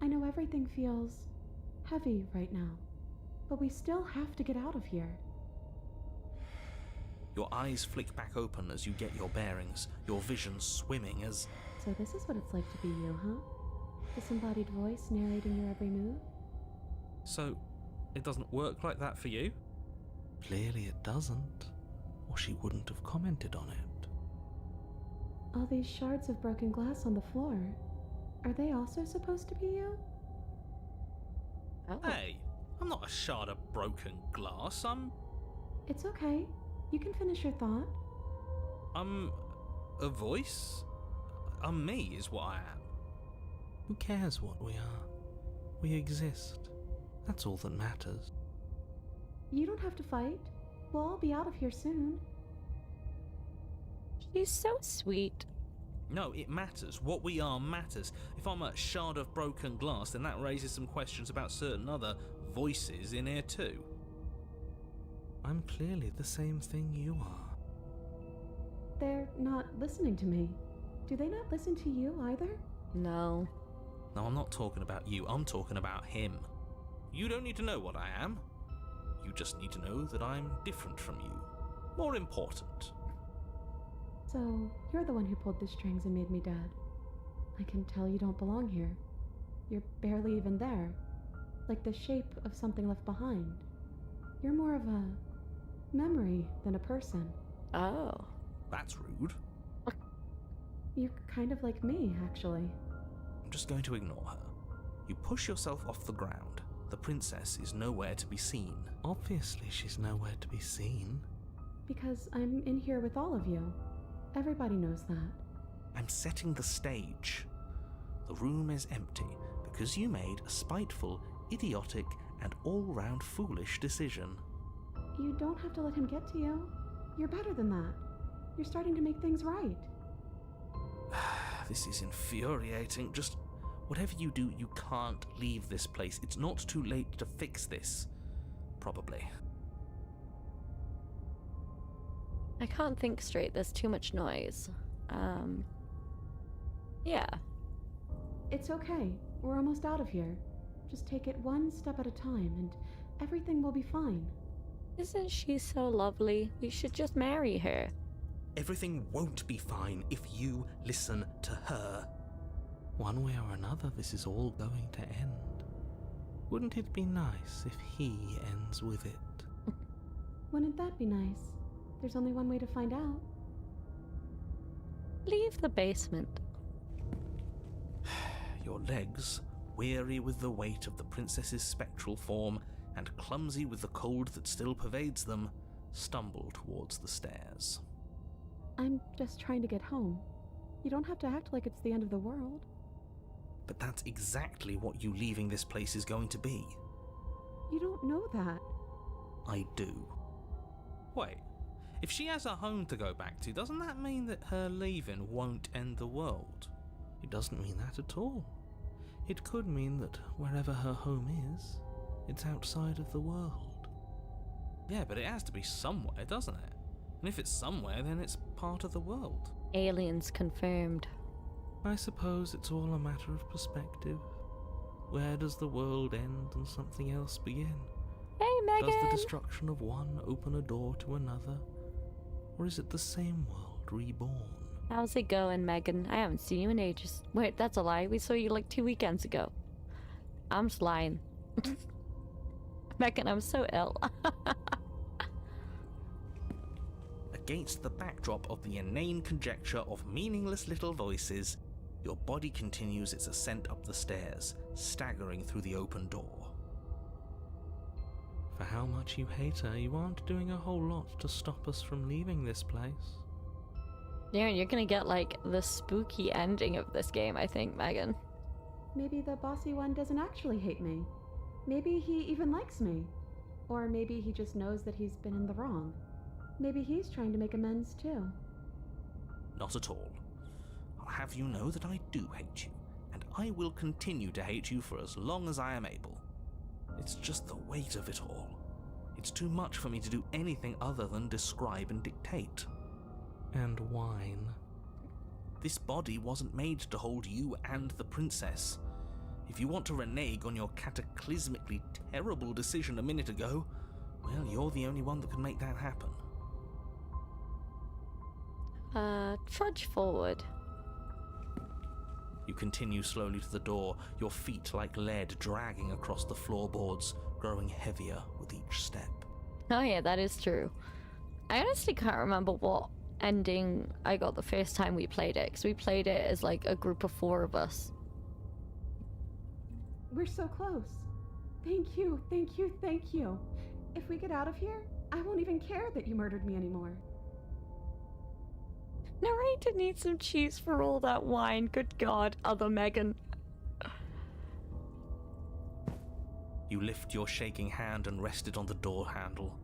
I know everything feels heavy right now, but we still have to get out of here. Your eyes flick back open as you get your bearings, your vision swimming as... So this is what it's like to be you, huh? Disembodied voice narrating your every move? So, it doesn't work like that for you? Clearly it doesn't, or she wouldn't have commented on it. All these shards of broken glass on the floor, are they also supposed to be you? Oh. Hey, I'm not a shard of broken glass. It's okay. You can finish your thought. I'm a voice? I'm me is what I am. Who cares what we are? We exist. That's all that matters. You don't have to fight. We'll all be out of here soon. She's so sweet. No, it matters. What we are matters. If I'm a shard of broken glass, then that raises some questions about certain other voices in here too. I'm clearly the same thing you are. They're not listening to me. Do they not listen to you either? No. No, I'm not talking about you. I'm talking about him. You don't need to know what I am. You just need to know that I'm different from you. More important. So, you're the one who pulled the strings and made me dead. I can tell you don't belong here. You're barely even there. Like the shape of something left behind. You're more of a memory than a person. Oh. That's rude. You're kind of like me, actually. just going to ignore her. You push yourself off the ground. The princess is nowhere to be seen. Obviously, she's nowhere to be seen. Because I'm in here with all of you. Everybody knows that. I'm setting the stage. The room is empty because you made a spiteful, idiotic, and all-round foolish decision. You don't have to let him get to you. You're better than that. You're starting to make things right. This is infuriating. Just whatever you do, you can't leave this place. It's not too late to fix this. Probably. I can't think straight. There's too much noise. Yeah. It's okay. We're almost out of here. Just take it one step at a time and everything will be fine. Isn't she so lovely? We should just marry her. Everything won't be fine if you listen to her. One way or another, this is all going to end. Wouldn't it be nice if he ends with it? Wouldn't that be nice? There's only one way to find out. Leave the basement. Your legs, weary with the weight of the princess's spectral form and clumsy with the cold that still pervades them, stumble towards the stairs. I'm just trying to get home. You don't have to act like it's the end of the world. But that's exactly what you leaving this place is going to be. You don't know that. I do. Wait, if she has a home to go back to, doesn't that mean that her leaving won't end the world? It doesn't mean that at all. It could mean that wherever her home is, it's outside of the world. Yeah, but it has to be somewhere, doesn't it? And if it's somewhere, then it's part of the world. Aliens confirmed. I suppose it's all a matter of perspective. Where does the world end and something else begin? Hey, Megan! Does the destruction of one open a door to another? Or is it the same world reborn? How's it going, Megan? I haven't seen you in ages. Wait, that's a lie. We saw you like 2 weekends ago. I'm just lying. Megan, I'm so ill. Against the backdrop of the inane conjecture of meaningless little voices, your body continues its ascent up the stairs, staggering through the open door. For how much you hate her, you aren't doing a whole lot to stop us from leaving this place. Yeah, you're gonna get like the spooky ending of this game, I think, Megan. Maybe the bossy one doesn't actually hate me. Maybe he even likes me. Or maybe he just knows that he's been in the wrong. Maybe he's trying to make amends too. Not at all. I'll have you know that I do hate you, and I will continue to hate you for as long as I am able. It's just the weight of it all. It's too much for me to do anything other than describe and dictate. And whine. This body wasn't made to hold you and the princess. If you want to renege on your cataclysmically terrible decision a minute ago, well, you're the only one that can make that happen. Trudge forward. You continue slowly to the door, your feet like lead dragging across the floorboards, growing heavier with each step. Oh yeah, that is true. I honestly can't remember what ending I got the first time we played it, because we played it as like a group of 4 of us. We're so close. Thank you, thank you, thank you. If we get out of here, I won't even care that you murdered me anymore. Narrator needs some cheese for all that wine. Good God, other Megan. You lift your shaking hand and rest it on the door handle,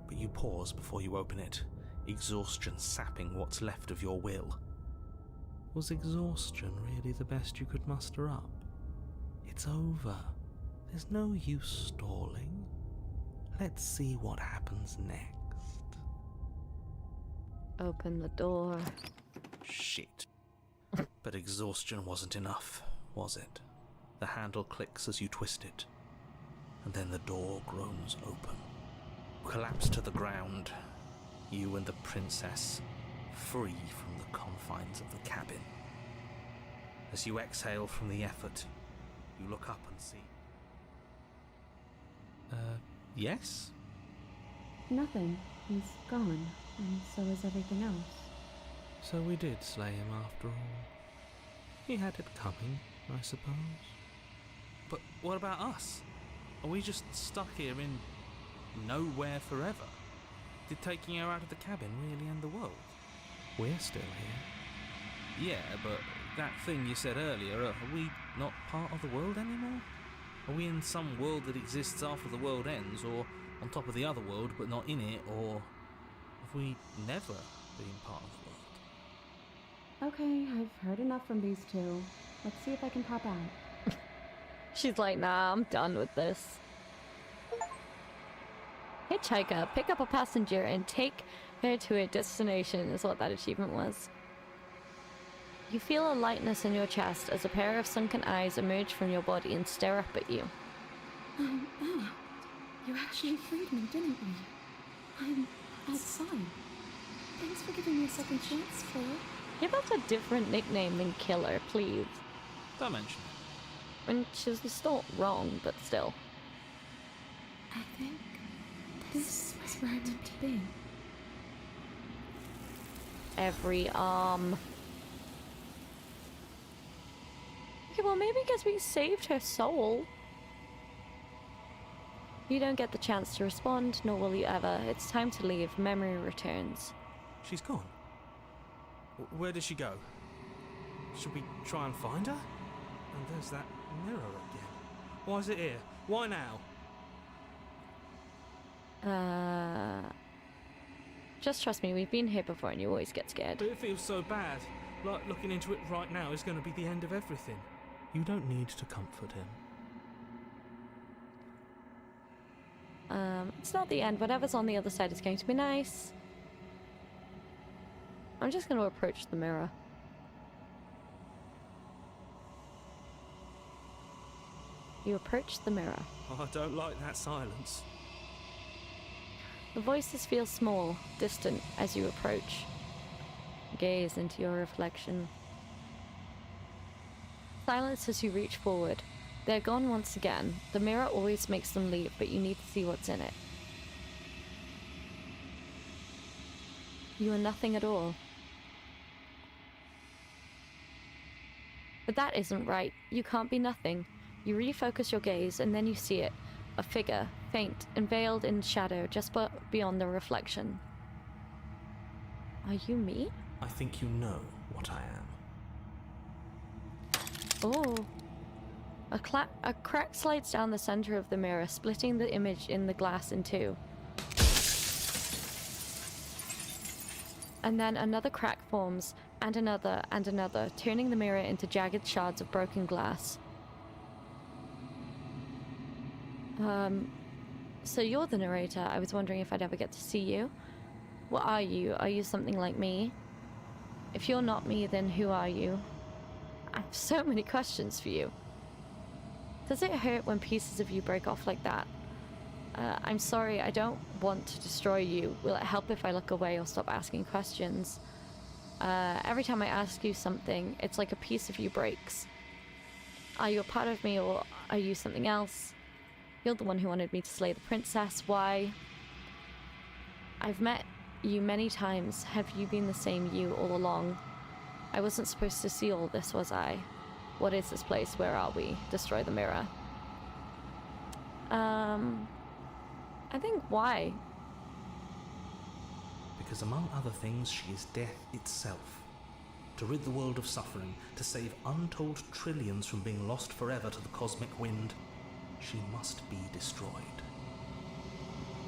but you pause before you open it, exhaustion sapping what's left of your will. Was exhaustion really the best you could muster up? It's over. There's no use stalling. Let's see what happens next. Open the door. Shit. But exhaustion wasn't enough, was it? The handle clicks as you twist it, and then the door groans open. You collapse to the ground, you and the princess, free from the confines of the cabin. As you exhale from the effort, you look up and see... yes? Nothing. He's gone, and so is everything else. So we did slay him after all. He had it coming. I suppose. But what about us? Are we just stuck here in nowhere forever? Did taking her out of the cabin really end the world? We're still here. Yeah, but that thing you said earlier, are we not part of the world anymore? Are we in some world that exists after the world ends, or on top of the other world but not in it, or have we never been part of the world? Okay, I've heard enough from these two. Let's see if I can pop out. She's like, nah, I'm done with this. Hitchhiker, pick up a passenger and take her to her destination is what that achievement was. You feel a lightness in your chest as a pair of sunken eyes emerge from your body and stare up at you. I'm out. You actually freed me, didn't you? I'm outside. Thanks for giving me a second chance, Phil. Give us a different nickname than Killer, please. Don't mention it. I mean, she's still wrong, but still. I think this is where I'm meant to be. Every arm. Okay, well maybe because we saved her soul. You don't get the chance to respond, nor will you ever. It's time to leave. Memory returns. She's gone. Where did she go? Should we try and find her? And there's that mirror again. Why is it here? Why now? Just trust me, we've been here before and you always get scared. But it feels so bad. Like looking into it right now is going to be the end of everything. You don't need to comfort him. It's not the end. Whatever's on the other side is going to be nice. I'm just going to approach the mirror. You approach the mirror. Oh, I don't like that silence. The voices feel small, distant as you approach. Gaze into your reflection. Silence as you reach forward. They're gone once again. The mirror always makes them leave, but you need to see what's in it. You are nothing at all. But that isn't right. You can't be nothing. You refocus your gaze, and then you see it. A figure, faint and veiled in shadow, just beyond the reflection. Are you me? I think you know what I am. Oh. A crack slides down the center of the mirror, splitting the image in the glass in two. And then another crack forms, and another, turning the mirror into jagged shards of broken glass. So you're the narrator. I was wondering if I'd ever get to see you. What are you? Are you something like me? If you're not me, then who are you? I have so many questions for you. Does it hurt when pieces of you break off like that? I'm sorry, I don't want to destroy you. Will it help if I look away or stop asking questions? Every time I ask you something, it's like a piece of you breaks. Are you a part of me or are you something else? You're the one who wanted me to slay the princess. Why? I've met you many times. Have you been the same you all along? I wasn't supposed to see all this, was I? What is this place? Where are we? Destroy the mirror. I think why? Because among other things, she is death itself. To rid the world of suffering, to save untold trillions from being lost forever to the cosmic wind, she must be destroyed.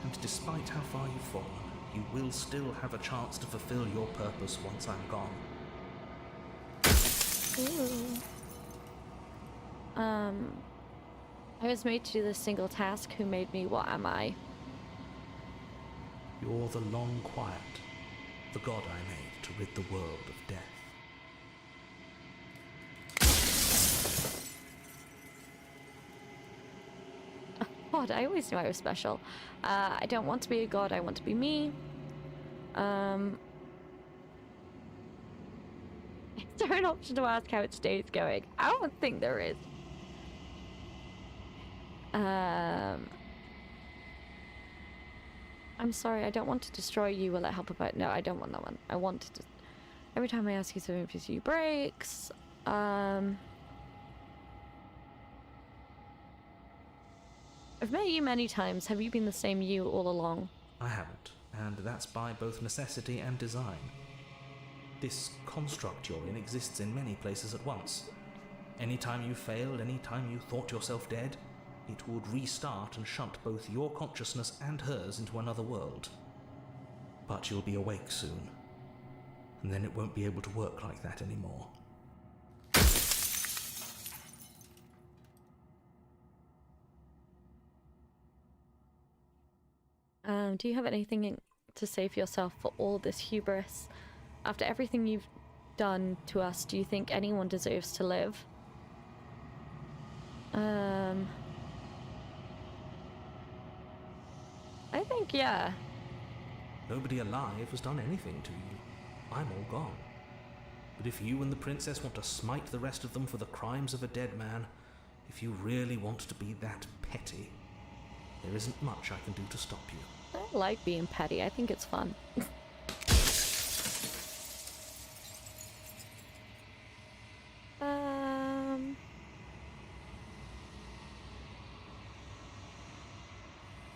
And despite how far you've fallen, you will still have a chance to fulfill your purpose once I'm gone. Ooh. I was made to do this single task. Who made me? What am I? You're the long quiet, the god I made to rid the world of death. God, I always knew I was special. I don't want to be a god, I want to be me. Is there an option to ask how its day is going? I don't think there is. I'm sorry, I don't want to destroy you. Will it help if I... No, I don't want that one. I want to... Every time I ask you something, you breaks. I've met you many times. Have you been the same you all along? I haven't, and that's by both necessity and design. This construct you're in exists in many places at once. Anytime you failed, anytime you thought yourself dead, it would restart and shunt both your consciousness and hers into another world. But you'll be awake soon, and then it won't be able to work like that anymore. Do you have anything to say for yourself for all this hubris? After everything you've done to us, do you think anyone deserves to live? I think, yeah. Nobody alive has done anything to you. I'm all gone. But if you and the princess want to smite the rest of them for the crimes of a dead man, if you really want to be that petty, there isn't much I can do to stop you. I like being petty. I think it's fun.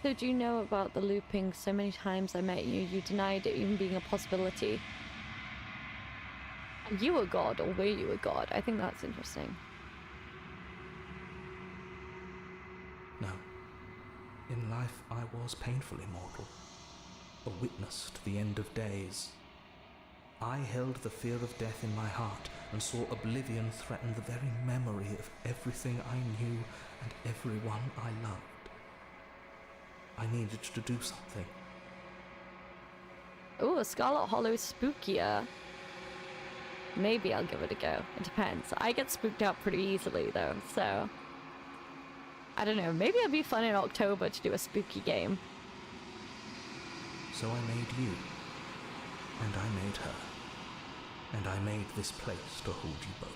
So do you know about the looping? So many times I met you, you denied it even being a possibility. And you were God, or were you a god? I think that's interesting. No. In life I was painfully mortal, a witness to the end of days. I held the fear of death in my heart and saw oblivion threaten the very memory of everything I knew and everyone I loved. I needed to do something. Ooh, a Scarlet Hollow spookier. Maybe I'll give it a go. It depends. I get spooked out pretty easily though, so... I don't know, maybe it'd be fun in October to do a spooky game. So I made you, and I made her, and I made this place to hold you both.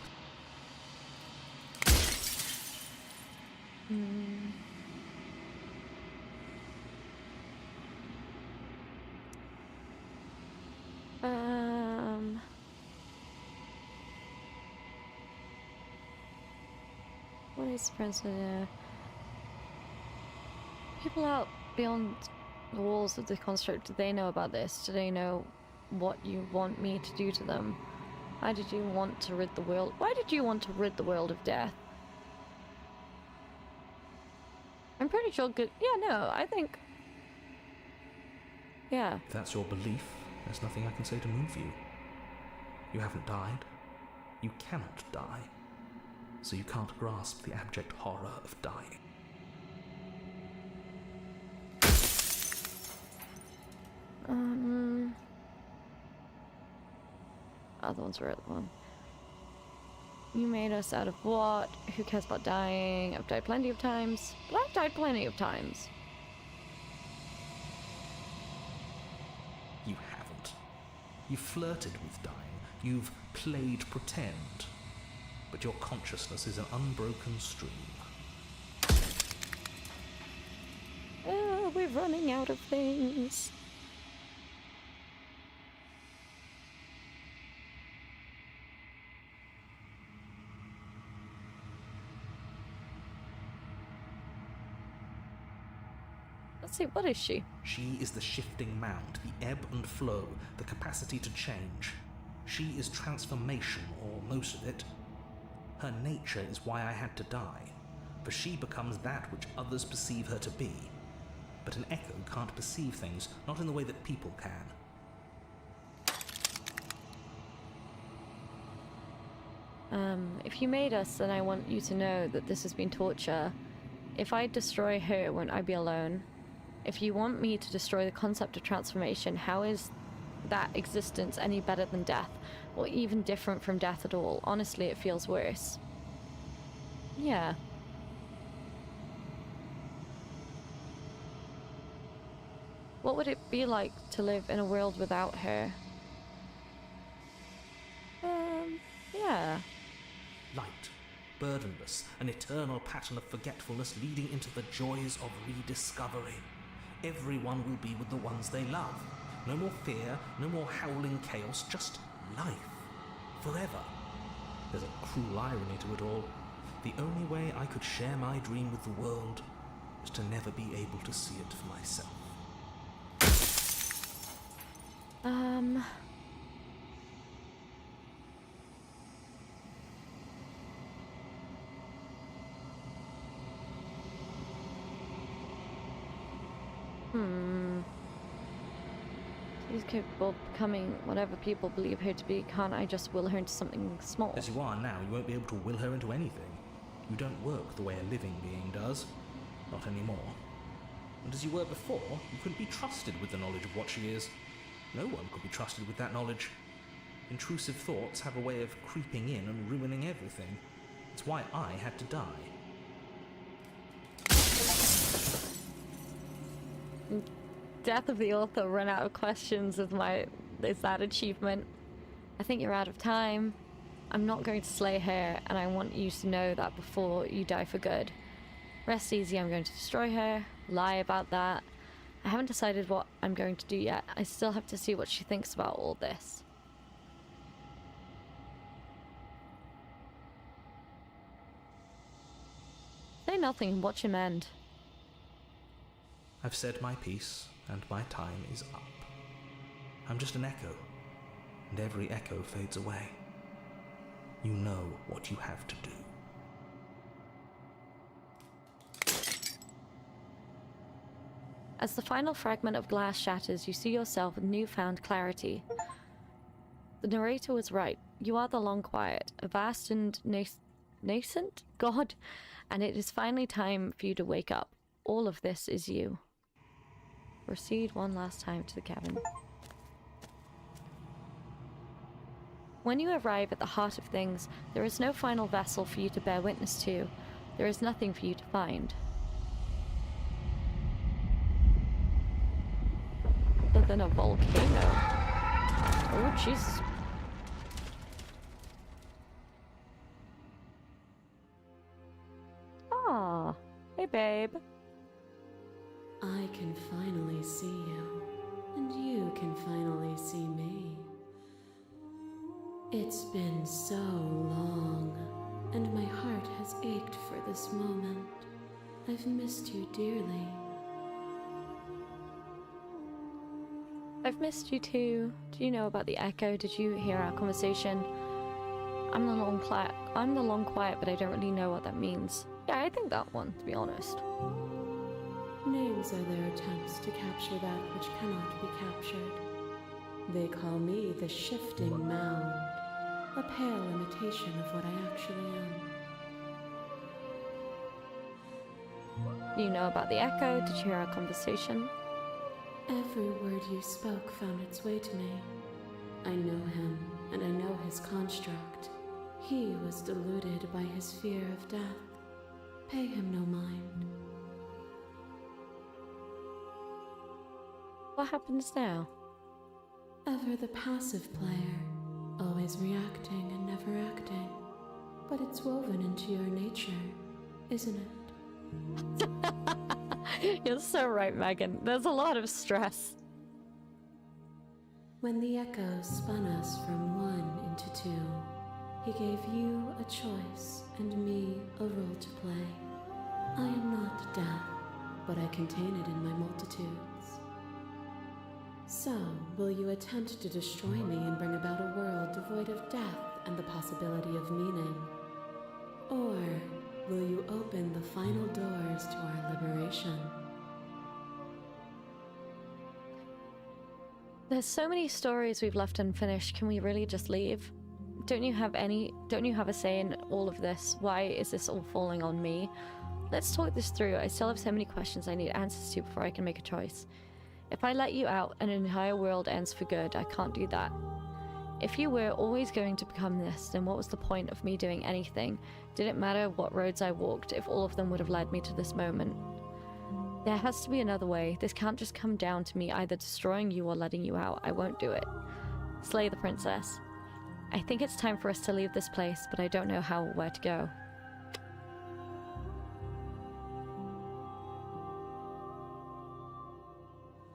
What is the president? People out beyond the walls of the construct, do they know about this? Do they know what you want me to do to them? Why did you want to rid the world? Why did you want to rid the world of death? I'm pretty sure good. Yeah, no, I think. Yeah. If that's your belief, there's nothing I can say to move you. You haven't died. You cannot die. So you can't grasp the abject horror of dying. Other ones were the one. You made us out of what? Who cares about dying? I've died plenty of times. But I've died plenty of times. You haven't. You've flirted with dying. You've played pretend. But your consciousness is an unbroken stream. Oh, we're running out of things. Let's see, what is she? She is the shifting mound, the ebb and flow, the capacity to change. She is transformation, or most of it. Her nature is why I had to die, for she becomes that which others perceive her to be. But an echo can't perceive things, not in the way that people can. If you made us, then I want you to know that this has been torture. If I destroy her, won't I be alone? If you want me to destroy the concept of transformation, how is that existence any better than death? Or even different from death at all? Honestly, it feels worse. Yeah. What would it be like to live in a world without her? Yeah. Light, burdenless, an eternal pattern of forgetfulness leading into the joys of rediscovery. Everyone will be with the ones they love. No more fear, no more howling chaos, just life. Forever. There's a cruel irony to it all. The only way I could share my dream with the world to never be able to see it for myself. She's capable of becoming whatever people believe her to be. Can't I just will her into something small? As you are now, you won't be able to will her into anything. You don't work the way a living being does. Not anymore. And as you were before, you couldn't be trusted with the knowledge of what she is. No one could be trusted with that knowledge. Intrusive thoughts have a way of creeping in and ruining everything. It's why I had to die. Death of the author, run out of questions is that achievement. I think you're out of time. I'm not going to slay her, and I want you to know that before you die for good. Rest easy, I'm going to destroy her, lie about that. I haven't decided what I'm going to do yet. I still have to see what she thinks about all this. Say nothing and watch him end. I've said my piece, and my time is up. I'm just an echo, and every echo fades away. You know what you have to do. As the final fragment of glass shatters, you see yourself with newfound clarity. The narrator was right. You are the Long Quiet, a vast and nascent god, and it is finally time for you to wake up. All of this is you. Proceed one last time to the cabin. When you arrive at the heart of things, there is no final vessel for you to bear witness to. There is nothing for you to find. Other than a volcano. Oh, Jesus. Ah, hey babe. I can finally see you, and you can finally see me. It's been so long, and my heart has ached for this moment. I've missed you dearly. I've missed you too. Do you know about the echo? Did you hear our conversation? I'm the long quiet, but I don't really know what that means. Yeah, I think that one, to be honest. Names are their attempts to capture that which cannot be captured. They call me the shifting mound, a pale imitation of what I actually am. Do you know about the echo? Did you hear our conversation? Every word you spoke found its way to me. I know him, and I know his construct. He was deluded by his fear of death. Pay him no mind. What happens now? Ever the passive player, always reacting and never acting. But it's woven into your nature, isn't it? You're so right, Megan. There's a lot of stress. When the echo spun us from one into two, he gave you a choice and me a role to play. I am not death, but I contain it in my multitudes. So, will you attempt to destroy me and bring about a world devoid of death and the possibility of meaning? Or will you open the final doors to our liberation? There's so many stories we've left unfinished. Can we really just leave? Don't you have a say in all of this? Why is this all falling on me? Let's talk this through. I still have so many questions I need answers to before I can make a choice. If I let you out, an entire world ends for good. I can't do that. If you were always going to become this, then what was the point of me doing anything? Did it matter what roads I walked if all of them would have led me to this moment? There has to be another way. This can't just come down to me either destroying you or letting you out. I won't do it. Slay the princess. I think it's time for us to leave this place, but I don't know how or where to go.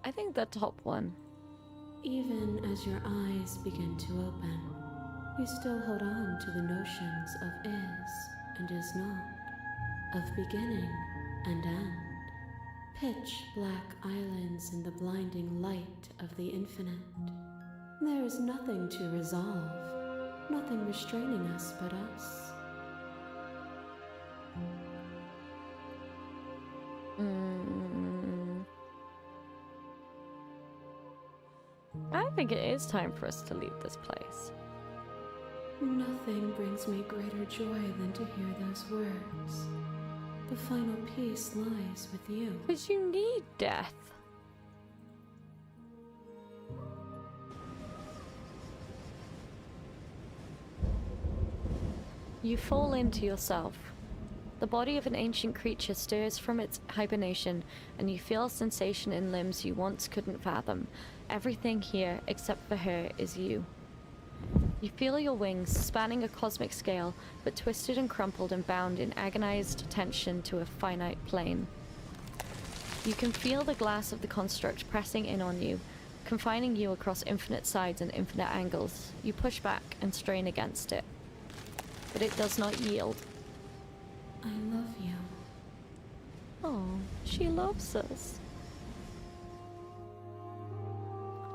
I think the top one. Even as your eyes begin to open, you still hold on to the notions of is and is not, of beginning and end. Pitch black islands in the blinding light of the infinite. There is nothing to resolve, nothing restraining us but us. I think it is time for us to leave this place. Nothing brings me greater joy than to hear those words. The final peace lies with you. Because you need death. You fall into yourself. The body of an ancient creature stirs from its hibernation, and you feel a sensation in limbs you once couldn't fathom. Everything here, except for her, is you. You feel your wings spanning a cosmic scale, but twisted and crumpled and bound in agonized tension to a finite plane. You can feel the glass of the construct pressing in on you, confining you across infinite sides and infinite angles. You push back and strain against it, but it does not yield. I love you. Oh, she loves us.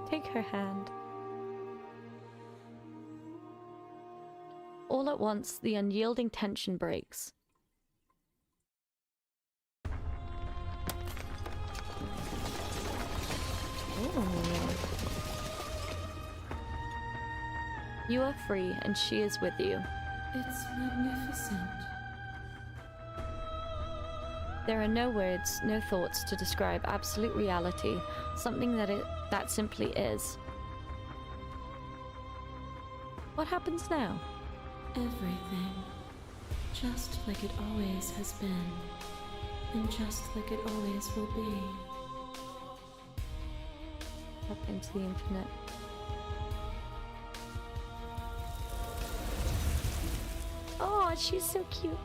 Take her hand. All at once, the unyielding tension breaks. Ooh. You are free, and she is with you. It's magnificent. There are no words, no thoughts to describe absolute reality, something that simply is. What happens now? Everything. Just like it always has been. And just like it always will be. Up into the infinite. Oh, she's so cute.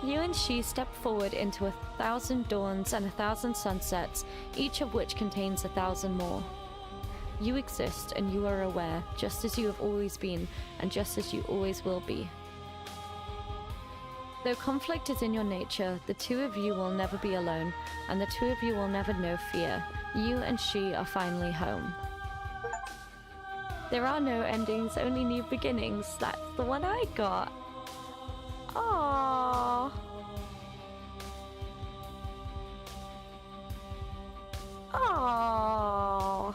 You and she step forward into 1,000 dawns and 1,000 sunsets, each of which contains 1,000 more. You exist and you are aware, just as you have always been, and just as you always will be. Though conflict is in your nature, the two of you will never be alone, and the two of you will never know fear. You and she are finally home. There are no endings, only new beginnings. That's the one I got. Aww. Aww.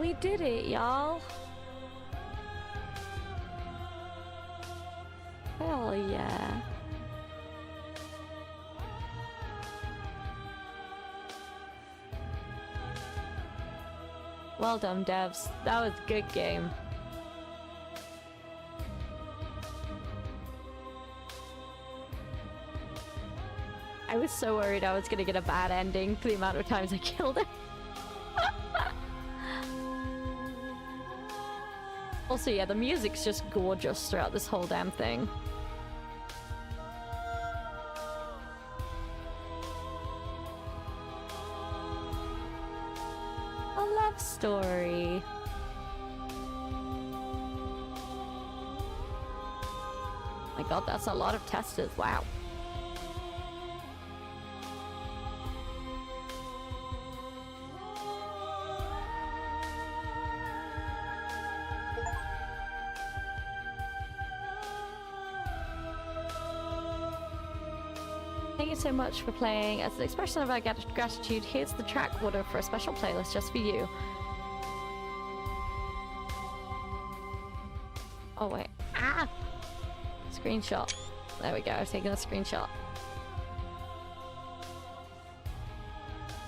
We did it, y'all. Hell yeah. Well done, devs. That was a good game. I was so worried I was gonna get a bad ending for the amount of times I killed him. Also, yeah, the music's just gorgeous throughout this whole damn thing. A love story. My god, that's a lot of testers. Wow. Thank you so much for playing. As an expression of our gratitude, here's the track order for a special playlist just for you. Oh wait. Ah! Screenshot. There we go, I've taken a screenshot.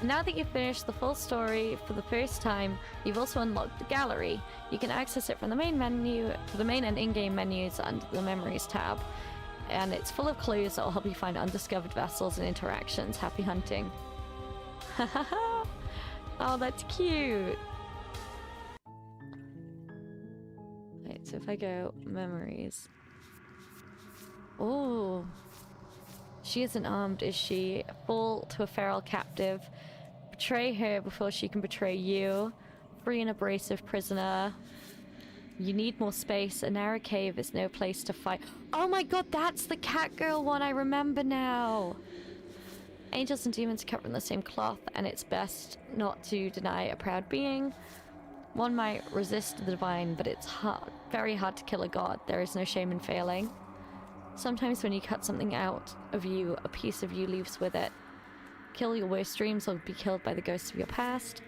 Now that you've finished the full story for the first time, you've also unlocked the gallery. You can access it from the main menu, the main and in-game menus under the Memories tab. And it's full of clues that will help you find undiscovered vessels and interactions. Happy hunting. Oh, that's cute. Right, so if I go Memories. Oh. She isn't armed, is she? Fall to a feral captive. Betray her before she can betray you. Free an abrasive prisoner. You need more space. A narrow cave is no place to fight. Oh my god, that's the Catgirl one. I remember now. Angels and demons are cut from the same cloth, and it's best not to deny a proud being. One might resist the divine, but it's hard, very hard to kill a god. There is no shame in failing. Sometimes when you cut something out of you, a piece of you leaves with it. Kill your worst dreams or be killed by the ghosts of your past.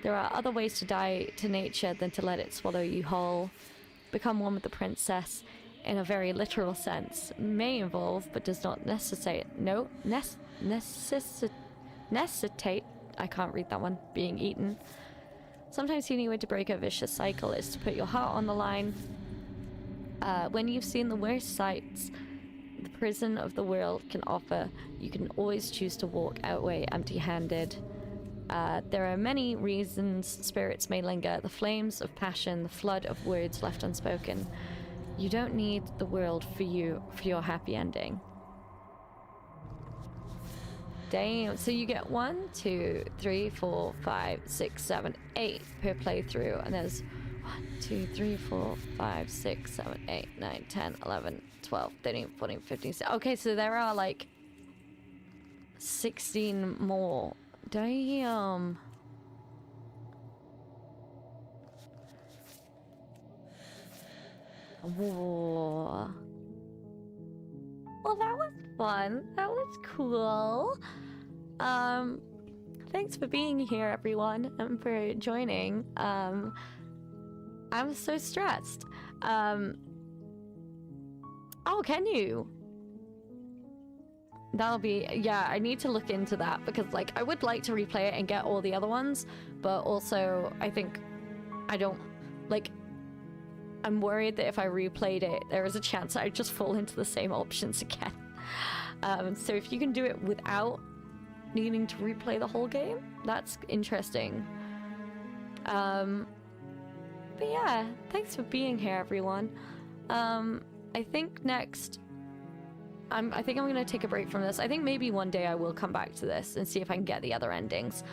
There are other ways to die to nature than to let it swallow you whole. Become one with the princess, in a very literal sense, may involve, but does not necessitate, I can't read that one, being eaten. Sometimes the only way to break a vicious cycle is to put your heart on the line. When you've seen the worst sights the prison of the world can offer, you can always choose to walk outway empty-handed. There are many reasons spirits may linger, the flames of passion, the flood of words left unspoken. You don't need the world for your happy ending. Damn, so you get 1, 2, 3, 4, 5, 6, 7, 8 per playthrough, and there's 1, 2, 3, 4, 5, 6, 7, 8, 9, 10, 11, 12, 13, 14, 15, 16. Okay, so there are like 16 more. Damn. Whoa. Well, that was fun. That was cool. Thanks for being here, everyone, and for joining. I'm so stressed. Oh, can you? That'll be, yeah, I need to look into that because, like, I would like to replay it and get all the other ones, but also I think I don't, like, I'm worried that if I replayed it, there is a chance I'd just fall into the same options again. So if you can do it without needing to replay the whole game, that's interesting. But yeah, thanks for being here, everyone. I think next, I think I'm gonna take a break from this. I think maybe one day I will come back to this and see if I can get the other endings.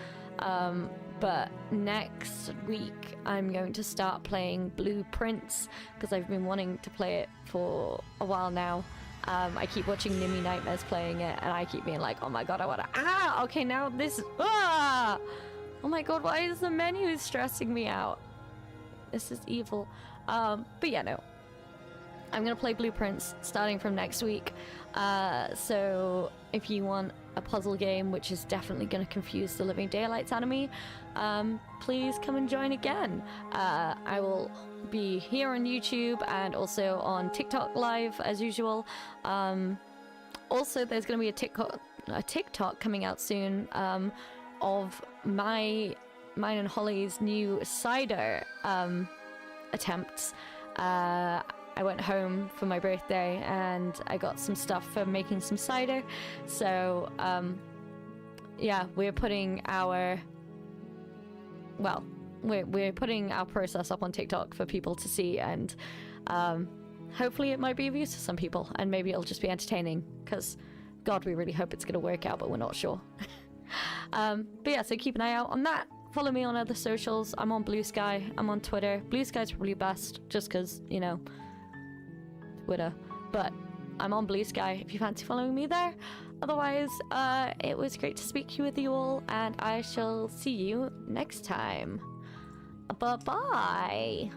But next week I'm going to start playing Blueprints because I've been wanting to play it for a while now. I keep watching Nimmy Nightmares playing it and I keep being like, oh my god, I wanna, okay, now this, oh my god, why is the menu stressing me out? This is evil. But yeah, no. I'm gonna play Blueprints starting from next week. So if you want a puzzle game, which is definitely gonna confuse the living daylights out of me, please come and join again. I will be here on YouTube and also on TikTok live as usual. Also, there's gonna be a TikTok coming out soon of mine and Holly's new cider attempts. I went home for my birthday and I got some stuff for making some cider. So, yeah, we're putting our, well, we're putting our process up on TikTok for people to see, and hopefully it might be of use to some people, and maybe it'll just be entertaining, because, God, we really hope it's going to work out, but we're not sure. But yeah, so keep an eye out on that. Follow me on other socials. I'm on Blue Sky. I'm on Twitter. Blue Sky's probably best, just because, you know, Twitter. But I'm on Blue Sky if you fancy following me there. Otherwise, it was great to speak with you all, and I shall see you next time. Bye-bye.